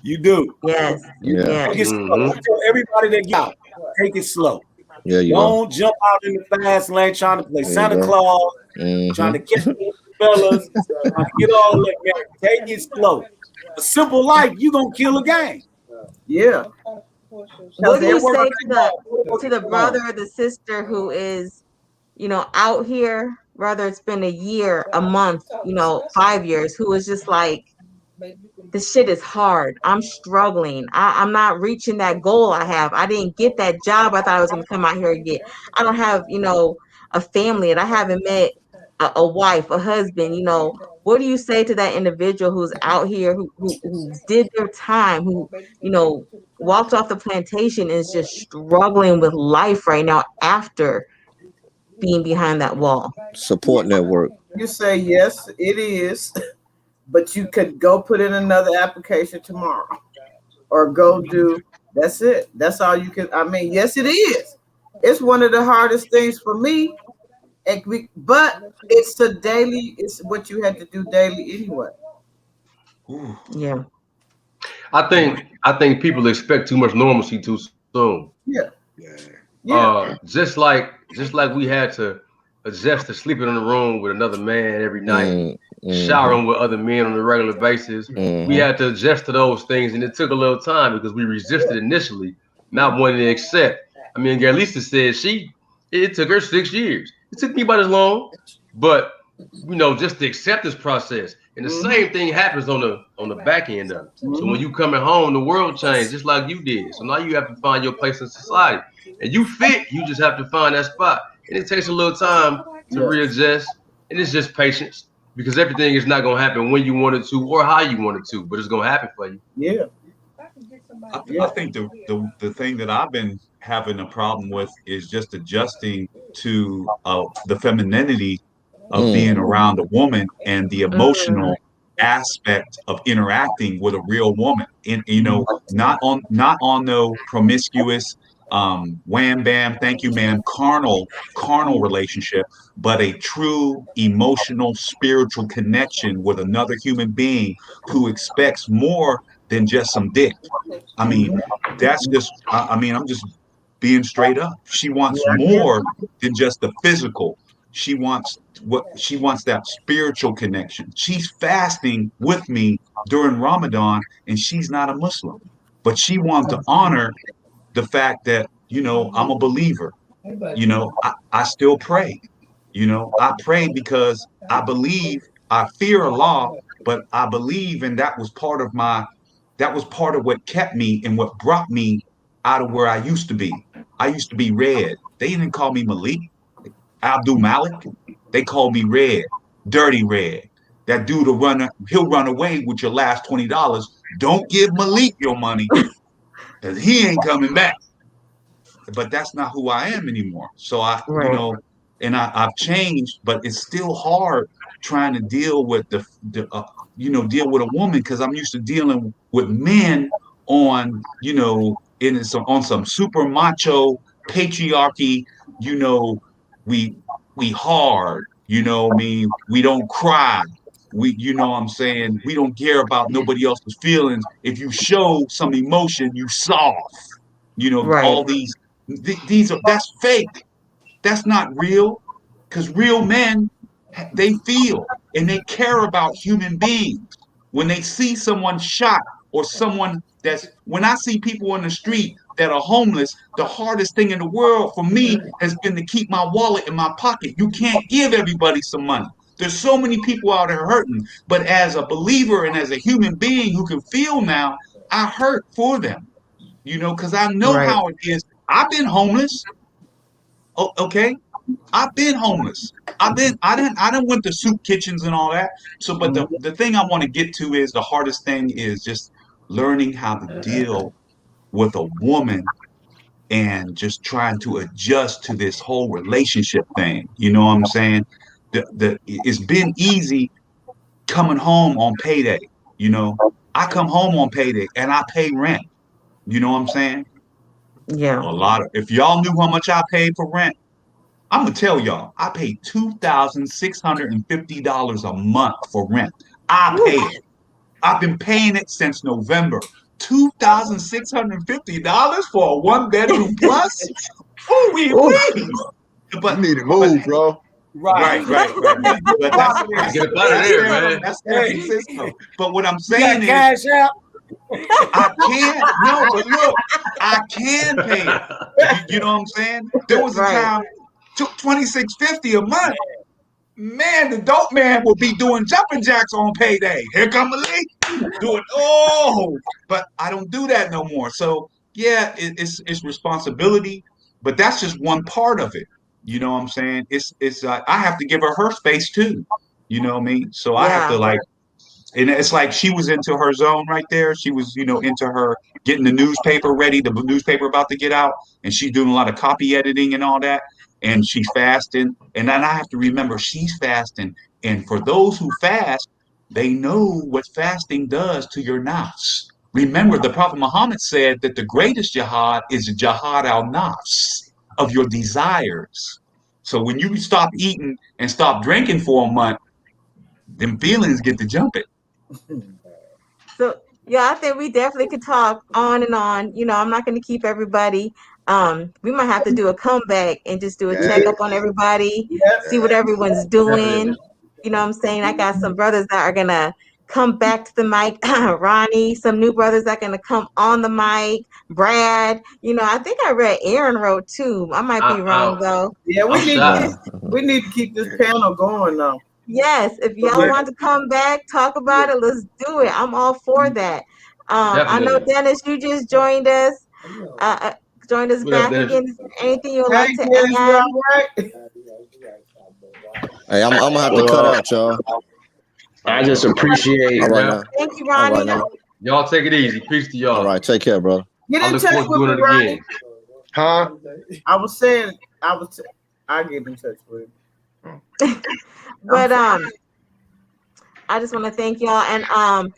Speaker 2: You do.
Speaker 1: Yes.
Speaker 7: Yeah.
Speaker 1: Yes.
Speaker 2: Take it slow. I tell everybody that get out, take it slow.
Speaker 7: Yeah, you
Speaker 2: Don't jump out in the fast lane trying to play
Speaker 7: There you
Speaker 2: Santa
Speaker 7: go.
Speaker 2: Claus,
Speaker 7: Mhm.
Speaker 2: trying to catch the fellas, trying to get all that. Man, take it slow. A simple life, you gonna kill a game.
Speaker 5: Yeah.
Speaker 1: What do you
Speaker 2: We're
Speaker 1: say
Speaker 2: gonna
Speaker 1: to the brother or the sister who is, out here, whether it's been a year, a month, 5 years, who is just like, this shit is hard. I'm struggling. I'm not reaching that goal I have. I didn't get that job I thought I was going to come out here and get. I don't have, a family, and I haven't met a wife, a husband. What do you say to that individual who's out here, who did their time, who, walked off the plantation and is just struggling with life right now after being behind that wall?
Speaker 7: Support network.
Speaker 5: You say yes, it is, but you could go put in another application tomorrow, or go do. That's it. That's all you can. I mean, yes, it is. It's one of the hardest things for me, but it's the daily. It's what you had to do daily anyway.
Speaker 1: Yeah.
Speaker 4: I think people expect too much normalcy too soon.
Speaker 5: Yeah. Yeah.
Speaker 4: Just like we had to adjust to sleeping in a room with another man every night, showering with other men on a regular basis. We had to adjust to those things, and it took a little time because we resisted initially, not wanting to accept. I mean, Galisa said it took her 6 years. It took me about as long, but just the acceptance process. And the same thing happens on the back end of it. So when you coming home, the world changed just like you did. So now you have to find your place in society, and you fit. You just have to find that spot, and it takes a little time to readjust. And it's just patience, because everything is not gonna happen when you want it to or how you want it to, but it's gonna happen for you.
Speaker 5: Yeah.
Speaker 3: I think the thing that I've been having a problem with is just adjusting to the femininity of being around a woman and the emotional aspect of interacting with a real woman. And not on no promiscuous wham bam, thank you, ma'am, carnal relationship, but a true emotional, spiritual connection with another human being who expects more than just some dick. I mean, that's just, I'm just being straight up. She wants more than just the physical. She wants that spiritual connection. She's fasting with me during Ramadan, and she's not a Muslim, but she wants to honor the fact that, I'm a believer. I still pray. I pray because I believe, I fear Allah, but I believe, and that was part of what kept me and what brought me out of where I used to be. I used to be Red. They didn't call me Malik, Abdul Malik. They called me Red, Dirty Red. That dude he'll run away with your last $20. Don't give Malik your money, because he ain't coming back. But that's not who I am anymore. So
Speaker 1: Right.
Speaker 3: and I've changed, but it's still hard trying to deal with deal with a woman, because I'm used to dealing with men on, on some super macho patriarchy. you know we we hard, what I mean, we don't cry, what I'm saying, we don't care about nobody else's feelings. If you show some emotion, you soft.
Speaker 1: Right.
Speaker 3: All these are, that's fake. That's not real, because real men, they feel and they care about human beings. When they see someone shot, or someone when I see people on the street that are homeless, the hardest thing in the world for me has been to keep my wallet in my pocket. You can't give everybody some money. There's so many people out there hurting, but as a believer and as a human being who can feel now, I hurt for them, because I know
Speaker 1: Right.
Speaker 3: how it is. I've been homeless. Okay, I've been homeless. I didn't went to soup kitchens and all that. So, but the thing I want to get to is, the hardest thing is just learning how to deal with a woman, and just trying to adjust to this whole relationship thing. You know what I'm saying? It's been easy coming home on payday. I come home on payday and I pay rent. You know what I'm saying?
Speaker 1: Yeah.
Speaker 3: If y'all knew how much I paid for rent, I'm gonna tell y'all, I pay $2,650 a month for rent. I pay it. I've been paying it since November. $2,650 for a 1 bedroom plus? Oh, we please.
Speaker 8: You
Speaker 3: But
Speaker 8: need to
Speaker 3: but
Speaker 8: move, bro.
Speaker 3: right. But
Speaker 4: Get up out of there, man.
Speaker 3: that's San Francisco. But what I'm
Speaker 2: You got
Speaker 3: saying is,
Speaker 2: cash out?
Speaker 3: I can no, but look, I can pay it. You know what I'm saying? There was a
Speaker 1: Right.
Speaker 3: time, $2,650 a month. Man, the dope man will be doing jumping jacks on payday. Here come Malik, doing but I don't do that no more. So yeah, it's responsibility, but that's just one part of it. You know what I'm saying? It's I have to give her space too. You know what I mean? So I have to,
Speaker 1: Yeah.
Speaker 3: like, and it's like she was into her zone right there. She was, into her getting the newspaper ready, the newspaper about to get out, and she's doing a lot of copy editing and all that. And she's fasting. And then I have to remember she's fasting. And for those who fast, they know what fasting does to your nafs. Remember, the Prophet Muhammad said that the greatest jihad is jihad al nafs, of your desires. So when you stop eating and stop drinking for a month, them feelings get to jumping.
Speaker 1: So yeah, I think we definitely could talk on and on. I'm not going to keep everybody. We might have to do a comeback and just do a
Speaker 8: Yeah.
Speaker 1: checkup on everybody,
Speaker 5: Yep.
Speaker 1: see what everyone's doing.
Speaker 4: Definitely.
Speaker 1: You know what I'm saying? I got some brothers that are gonna come back to the mic. Ronnie, some new brothers that are gonna come on the mic. Brad, I think I read Aaron wrote too. I might be wrong though.
Speaker 5: Yeah,
Speaker 4: I'm shocked.
Speaker 5: we need to keep this panel going though.
Speaker 1: Yes, if y'all want to come back, talk about it, let's do it. I'm all for that. I know
Speaker 4: Definitely.
Speaker 1: Dennis, you just joined us. Joined us
Speaker 4: What up,
Speaker 1: back
Speaker 4: Dennis?
Speaker 1: again. Is there anything you would
Speaker 5: Hey,
Speaker 1: like to
Speaker 5: Dennis, you
Speaker 1: add?
Speaker 5: all right?
Speaker 7: Hey, I'm gonna have to cut out, y'all.
Speaker 9: I just appreciate.
Speaker 7: All right
Speaker 4: Yeah.
Speaker 7: now.
Speaker 1: Thank you,
Speaker 7: All
Speaker 1: Ronnie.
Speaker 7: right now.
Speaker 4: Y'all take it easy. Peace to y'all.
Speaker 7: All right, take care, brother.
Speaker 5: Get
Speaker 4: I
Speaker 5: in
Speaker 4: look
Speaker 5: touch
Speaker 4: forward to
Speaker 5: with
Speaker 4: doing
Speaker 5: me,
Speaker 4: it
Speaker 5: Ronnie.
Speaker 4: again.
Speaker 8: Huh?
Speaker 5: I was saying, I get in touch with him.
Speaker 1: But I just want to thank y'all, and I'm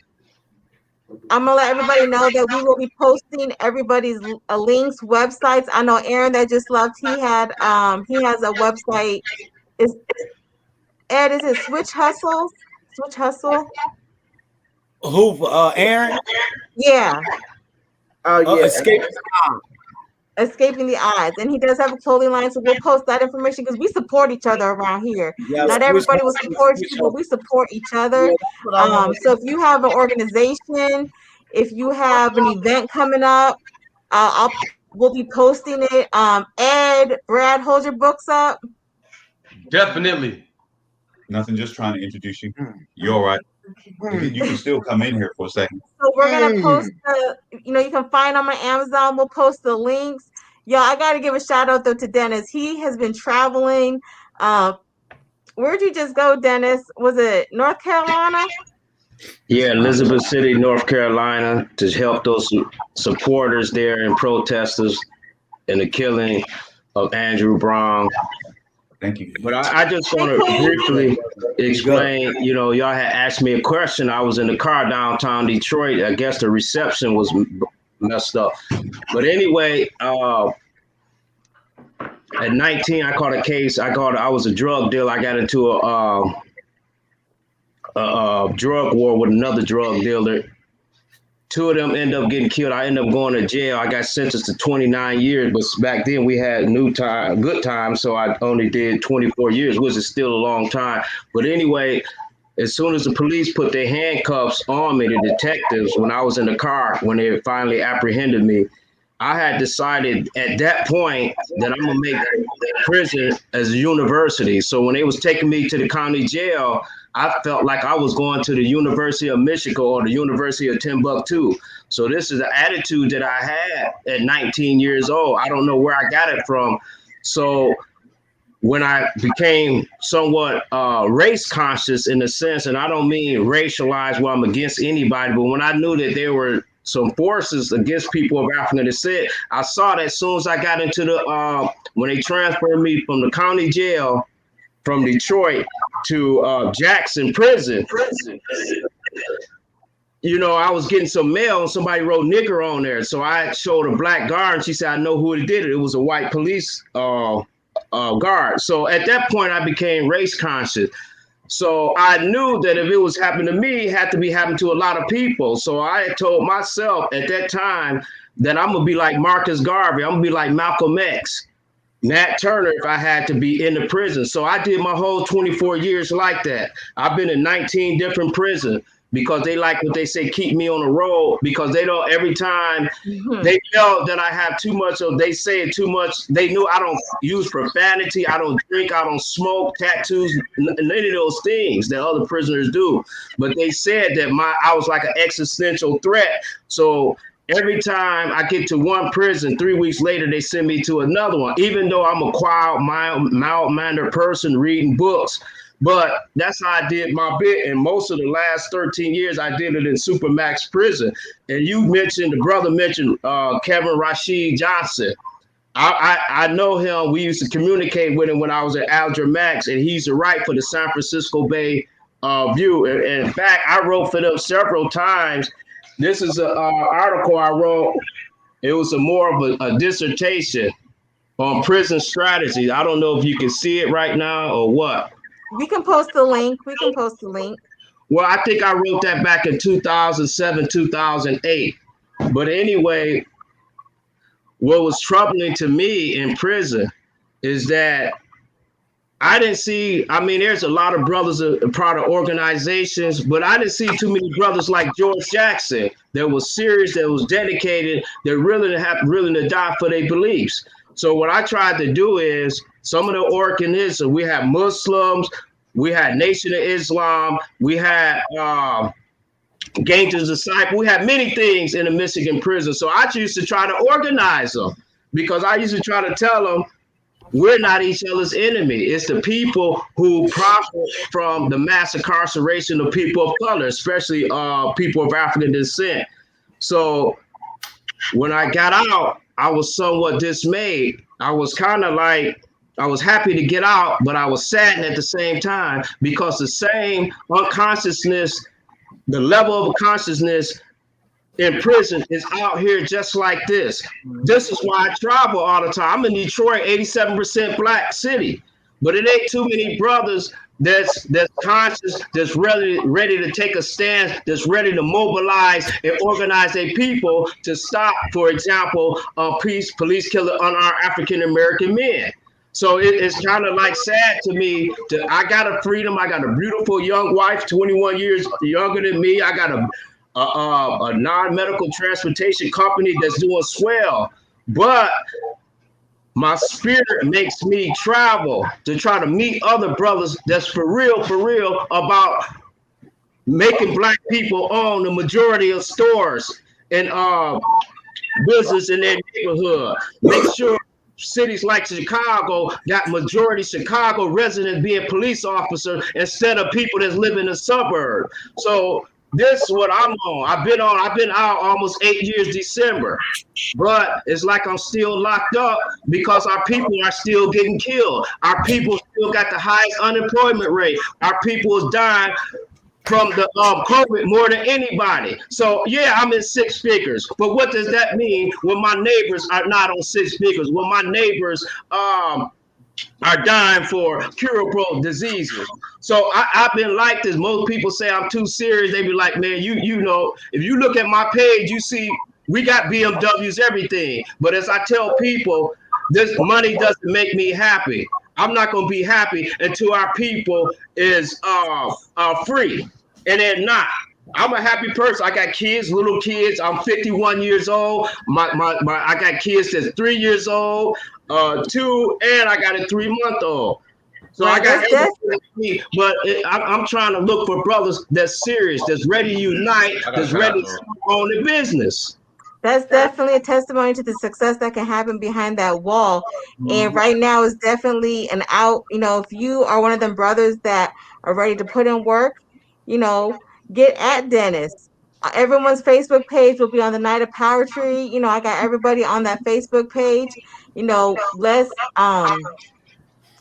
Speaker 1: gonna let everybody know that we will be posting everybody's links, websites. I know Aaron that just left. He has a website. Is it Switch Hustles? Switch Hustle?
Speaker 2: Who? Aaron?
Speaker 1: Yeah,
Speaker 5: Oh yeah.
Speaker 2: Escape.
Speaker 1: Escaping the Odds, and he does have a clothing line, so we'll post that information because we support each other around here.
Speaker 2: Yeah,
Speaker 1: Not everybody will support you, but we support each other.
Speaker 5: Yeah, that's what I want.
Speaker 1: So if you have an organization, if you have an event coming up, we'll be posting it. Ed, Brad, hold your books up.
Speaker 4: Definitely.
Speaker 3: Nothing, just trying to introduce you. You're all right. You can still come in here for a second.
Speaker 1: So we're gonna post you can find them on Amazon. We'll post the links. Y'all, I gotta give a shout out though to Dennis. He has been traveling. Where'd you just go, Dennis? Was it North Carolina?
Speaker 9: Yeah, Elizabeth City, North Carolina, to help those supporters there and protesters in the killing of Andrew Brown.
Speaker 3: Thank you.
Speaker 9: But I just want to briefly explain, you know, y'all had asked me a question. I was in the car downtown Detroit. I guess the reception was messed up. But anyway, at 19, I caught a case. I was a drug dealer. I got into a drug war with another drug dealer. Two of them end up getting killed. I ended up going to jail. I got sentenced to 29 years, but back then we had good time, so I only did 24 years, which is still a long time. But anyway, as soon as the police put their handcuffs on me, the detectives, when I was in the car, when they finally apprehended me, I had decided at that point that I'm gonna make prison as a university. So when they was taking me to the county jail, I felt like I was going to the University of Michigan or the University of Timbuktu. So this is the attitude that I had at 19 years old. I don't know where I got it from. So when I became somewhat race conscious in a sense, and I don't mean racialized where I'm against anybody, but when I knew that there were some forces against people of African descent, I saw that as soon as I got into the, when they transferred me from the county jail from Detroit to Jackson prison, you know, I was getting some mail and somebody wrote nigger on there. So I showed a black guard and she said, I know who did it. It was a white police guard. So at that point, I became race conscious. So I knew that if it was happening to me, it had to be happening to a lot of people. So I had told myself at that time that I'm going to be like Marcus Garvey. I'm going to be like Malcolm X, Nat Turner, if I had to be in the prison. So I did my whole 24 years like that. I've been in 19 different prisons because they like what they say, keep me on the road, because they don't, every time they felt that I have too much, or they say it too much. They knew I don't use profanity, I don't drink, I don't smoke, tattoos, none of those things that other prisoners do. But they said that I was like an existential threat. So every time I get to one prison, 3 weeks later, they send me to another one, even though I'm a quiet, mild-mannered person reading books. But that's how I did my bit. And most of the last 13 years, I did it in Supermax prison. And the brother mentioned Kevin Rashid Johnson. I know him. We used to communicate with him when I was at Alger Max, and he used to write for the San Francisco Bay View. And in fact, I wrote for them several times. This is an article I wrote. It was more of a dissertation on prison strategy. I don't know if you can see it right now or what.
Speaker 1: We can post the link.
Speaker 9: Well, I think I wrote that back in 2007, 2008. But anyway, what was troubling to me in prison is that I didn't see, I mean, there's a lot of brothers part of organizations, but I didn't see too many brothers like George Jackson that was serious, that was dedicated, that really to die for their beliefs. So what I tried to do is, some of the organizations, we had Muslims, we had Nation of Islam, we had Gangster's Disciple, we had many things in the Michigan prison. So I used to try to organize them, because I used to try to tell them, we're not each other's enemy. It's the people who profit from the mass incarceration of people of color, especially people of African descent. So when I got out, I was somewhat dismayed. I was kind of like, I was happy to get out, but I was saddened at the same time, because the same unconsciousness, the level of consciousness in prison is out here just like this. This is why I travel all the time. I'm in Detroit, 87% black city, but it ain't too many brothers that's conscious, that's ready to take a stand, that's ready to mobilize and organize their people to stop, for example, police killing unarmed African-American men. So it's kind of like sad to me that I got a freedom. I got a beautiful young wife, 21 years younger than me. I got a non-medical transportation company that's doing swell. But my spirit makes me travel to try to meet other brothers that's for real about making black people own the majority of stores and business in their neighborhood. Make sure cities like Chicago got majority Chicago residents being police officers instead of people that live in the suburb. So this is what I'm on. I've been out almost 8 years December. But it's like I'm still locked up because our people are still getting killed. Our people still got the highest unemployment rate. Our people is dying from the COVID more than anybody. So yeah, I'm in six figures. But what does that mean when my neighbors are not on six figures? When my neighbors are dying for curable diseases. So I've been like this. Most people say I'm too serious. They be like, man, you know, if you look at my page, you see we got BMWs, everything. But as I tell people, this money doesn't make me happy. I'm not gonna be happy until our people is free, and they're not. I'm a happy person. I got kids, little kids. I'm 51 years old. I got kids that's 3 years old, 2, and I got a 3-month-old. So I got everything, but I'm trying to look for brothers that's serious, that's ready to unite, that's ready to own the business.
Speaker 1: That's definitely a testimony to the success that can happen behind that wall. And right now is definitely an out. You know, if you are one of them brothers that are ready to put in work, you know, get at Dennis. Everyone's Facebook page will be on the Night of Powertry. You know, I got everybody on that Facebook page. You know, let's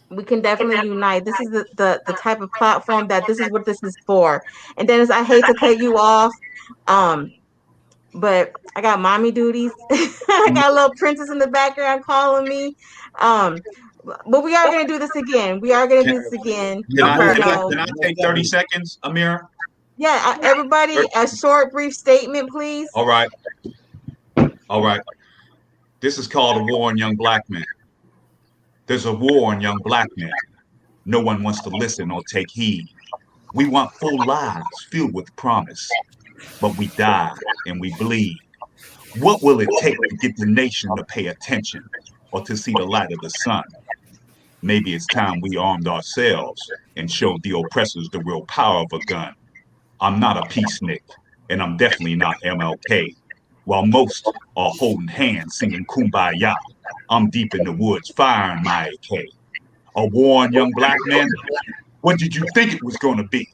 Speaker 1: we can definitely unite. This is the type of platform that this is what this is for. And Dennis, I hate to cut you off. But I got mommy duties. I got a little princess in the background calling me. But we are going to do this again. We are going to do this again.
Speaker 3: Can I take 30 seconds, Amir?
Speaker 1: Yeah, everybody, a short, brief statement, please.
Speaker 3: All right. This is called a war on young black men. There's a war on young black men. No one wants to listen or take heed. We want full lives filled with promise, but we die and we bleed. What will it take to get the nation to pay attention or to see the light of the sun? Maybe it's time we armed ourselves and showed the oppressors the real power of a gun. I'm not a peacenik, and I'm definitely not MLK. While most are holding hands singing Kumbaya, I'm deep in the woods firing my AK. A war on young black men? What did you think it was going to be?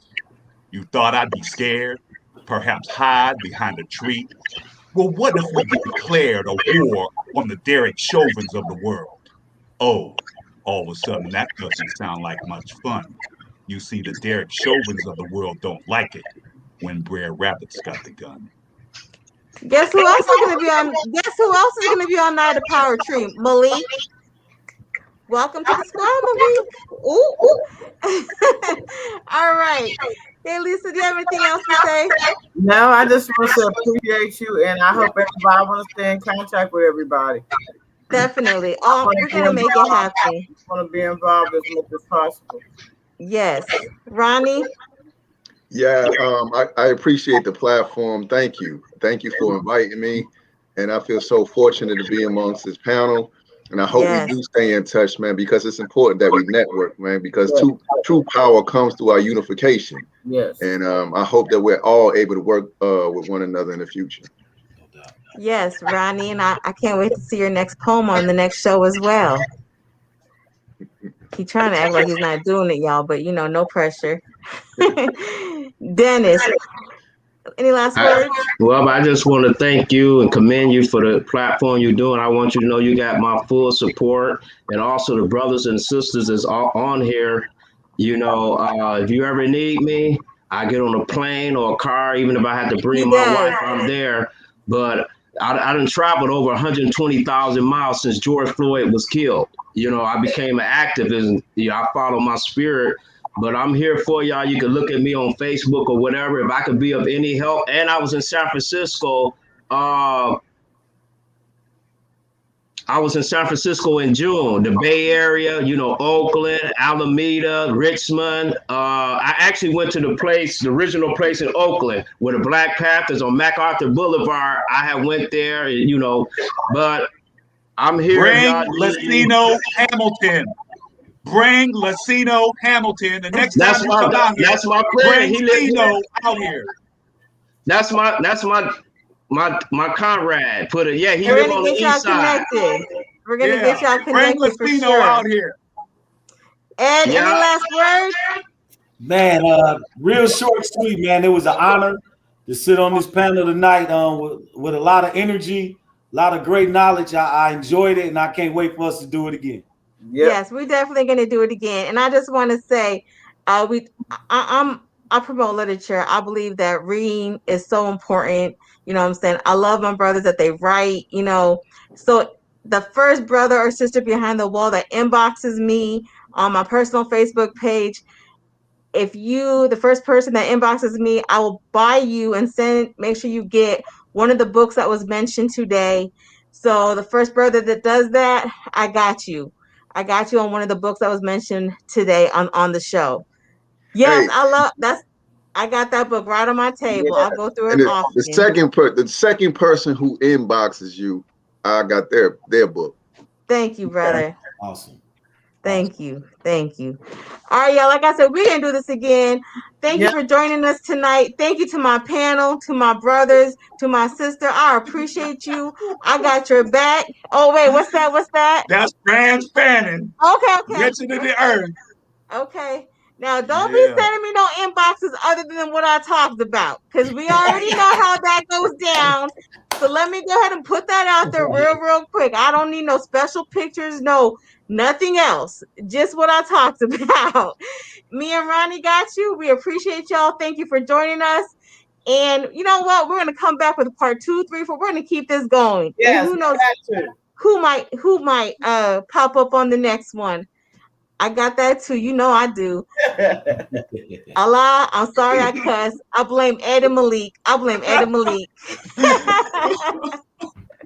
Speaker 3: You thought I'd be scared? Perhaps hide behind a tree? Well, what if we declared a war on the Derek Chauvins of the world? Oh, all of a sudden that doesn't sound like much fun. You see, the Derek Chauvins of the world don't like it when Brer Rabbit's got the gun.
Speaker 1: Guess who else is going to be on? Guess who else is going to be on Night of Powertry? Malik. Welcome to the squad, Malik. Ooh. All right. Hey, Lisa, do you have anything else to say?
Speaker 5: No, I just want to appreciate you, and I hope everybody want to stay in contact with everybody.
Speaker 1: Definitely. We're going to make it happen.
Speaker 5: I want to be involved as much as possible.
Speaker 1: Yes. Ronnie?
Speaker 8: Yeah, I appreciate the platform. Thank you. Thank you for inviting me. And I feel so fortunate to be amongst this panel. And I hope we do stay in touch, man, because it's important that we network, man, because true power comes through our unification.
Speaker 5: Yes.
Speaker 8: And I hope that we're all able to work with one another in the future.
Speaker 1: Yes, Ronnie, and I can't wait to see your next poem on the next show as well. He's trying to act like he's not doing it, y'all, but, you know, no pressure. Dennis, any last words?
Speaker 9: Well, I just want to thank you and commend you for the platform you're doing. I want you to know you got my full support, and also the brothers and sisters that's on here. You know, if you ever need me, I get on a plane or a car. Even if I had to bring my wife, I'm there. But I done traveled over 120,000 miles since George Floyd was killed. You know, I became an activist. You know, I follow my spirit. But I'm here for y'all. You can look at me on Facebook or whatever if I could be of any help. And I was in San Francisco. I was in San Francisco in June, the Bay Area, you know, Oakland, Alameda, Richmond. I actually went to the original place in Oakland where the Black Panthers on MacArthur Boulevard. I had went there, you know, but I'm here.
Speaker 3: Bring Lucino Hamilton. Bring Lucino Hamilton. The next time you come out here,
Speaker 9: that's my friend.
Speaker 3: Bring Lucino out here.
Speaker 9: That's my comrade. Put it. Yeah, he live on the east side.
Speaker 1: We're gonna get y'all connected.
Speaker 3: Bring
Speaker 1: for
Speaker 3: Lucino
Speaker 1: sure.
Speaker 3: out here.
Speaker 1: Ed, any last words?
Speaker 2: Man, real short, sweet, man. It was an honor to sit on this panel tonight with a lot of energy, a lot of great knowledge. I enjoyed it, and I can't wait for us to do it again.
Speaker 5: Yep.
Speaker 1: Yes, we're definitely going to do it again. And I just want to say, I promote literature. I believe that reading is so important. You know what I'm saying? I love my brothers that they write, you know. So the first brother or sister behind the wall that inboxes me on my personal Facebook page, the first person that inboxes me, I will buy you and make sure you get one of the books that was mentioned today. So the first brother that does that, I got you. I got you on one of the books that was mentioned today on the show. Yes,
Speaker 8: Hey,
Speaker 1: I got that book right on my table.
Speaker 5: Yeah.
Speaker 1: I'll go through
Speaker 8: and
Speaker 1: it
Speaker 8: the
Speaker 1: often.
Speaker 8: second person who inboxes you, I got their book.
Speaker 1: Thank you, brother.
Speaker 2: Awesome.
Speaker 1: Thank you. Thank you. All right, y'all. Like I said, we're going to do this again. Thank you for joining us tonight. Thank you to my panel, to my brothers, to my sister. I appreciate you. I got your back. Oh, wait. What's that? What's that?
Speaker 3: That's Franz Fannin.
Speaker 1: Okay.
Speaker 3: Mention of the earth.
Speaker 1: Okay. Now, don't be sending me no inboxes other than what I talked about, because we already know how that goes down. So let me go ahead and put that out there real quick. I don't need no special pictures, nothing else. Just what I talked about. Me and Ronnie got you. We appreciate y'all. Thank you for joining us. And you know what? We're gonna come back with part 2, 3, 4. We're gonna keep this going.
Speaker 5: Yes,
Speaker 1: and who knows who might pop up on the next one. I got that too. You know I do. Allah, I'm sorry I cuss. I blame Ed and Malik.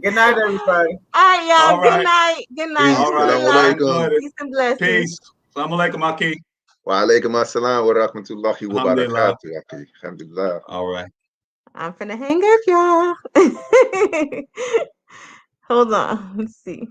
Speaker 5: Good night, everybody.
Speaker 1: All right, y'all.
Speaker 3: All right.
Speaker 1: Good night.
Speaker 3: All right.
Speaker 8: Assalamualaikum.
Speaker 1: Peace and blessings.
Speaker 3: Peace. Assalamu alaikum, Aki.
Speaker 8: Wa alaikum assalam wa rahmatullahi wa
Speaker 3: Alhamdulillah.
Speaker 8: barakatuh. Aki. Alhamdulillah.
Speaker 3: All right.
Speaker 1: I'm finna hang up, y'all. Hold on. Let's see.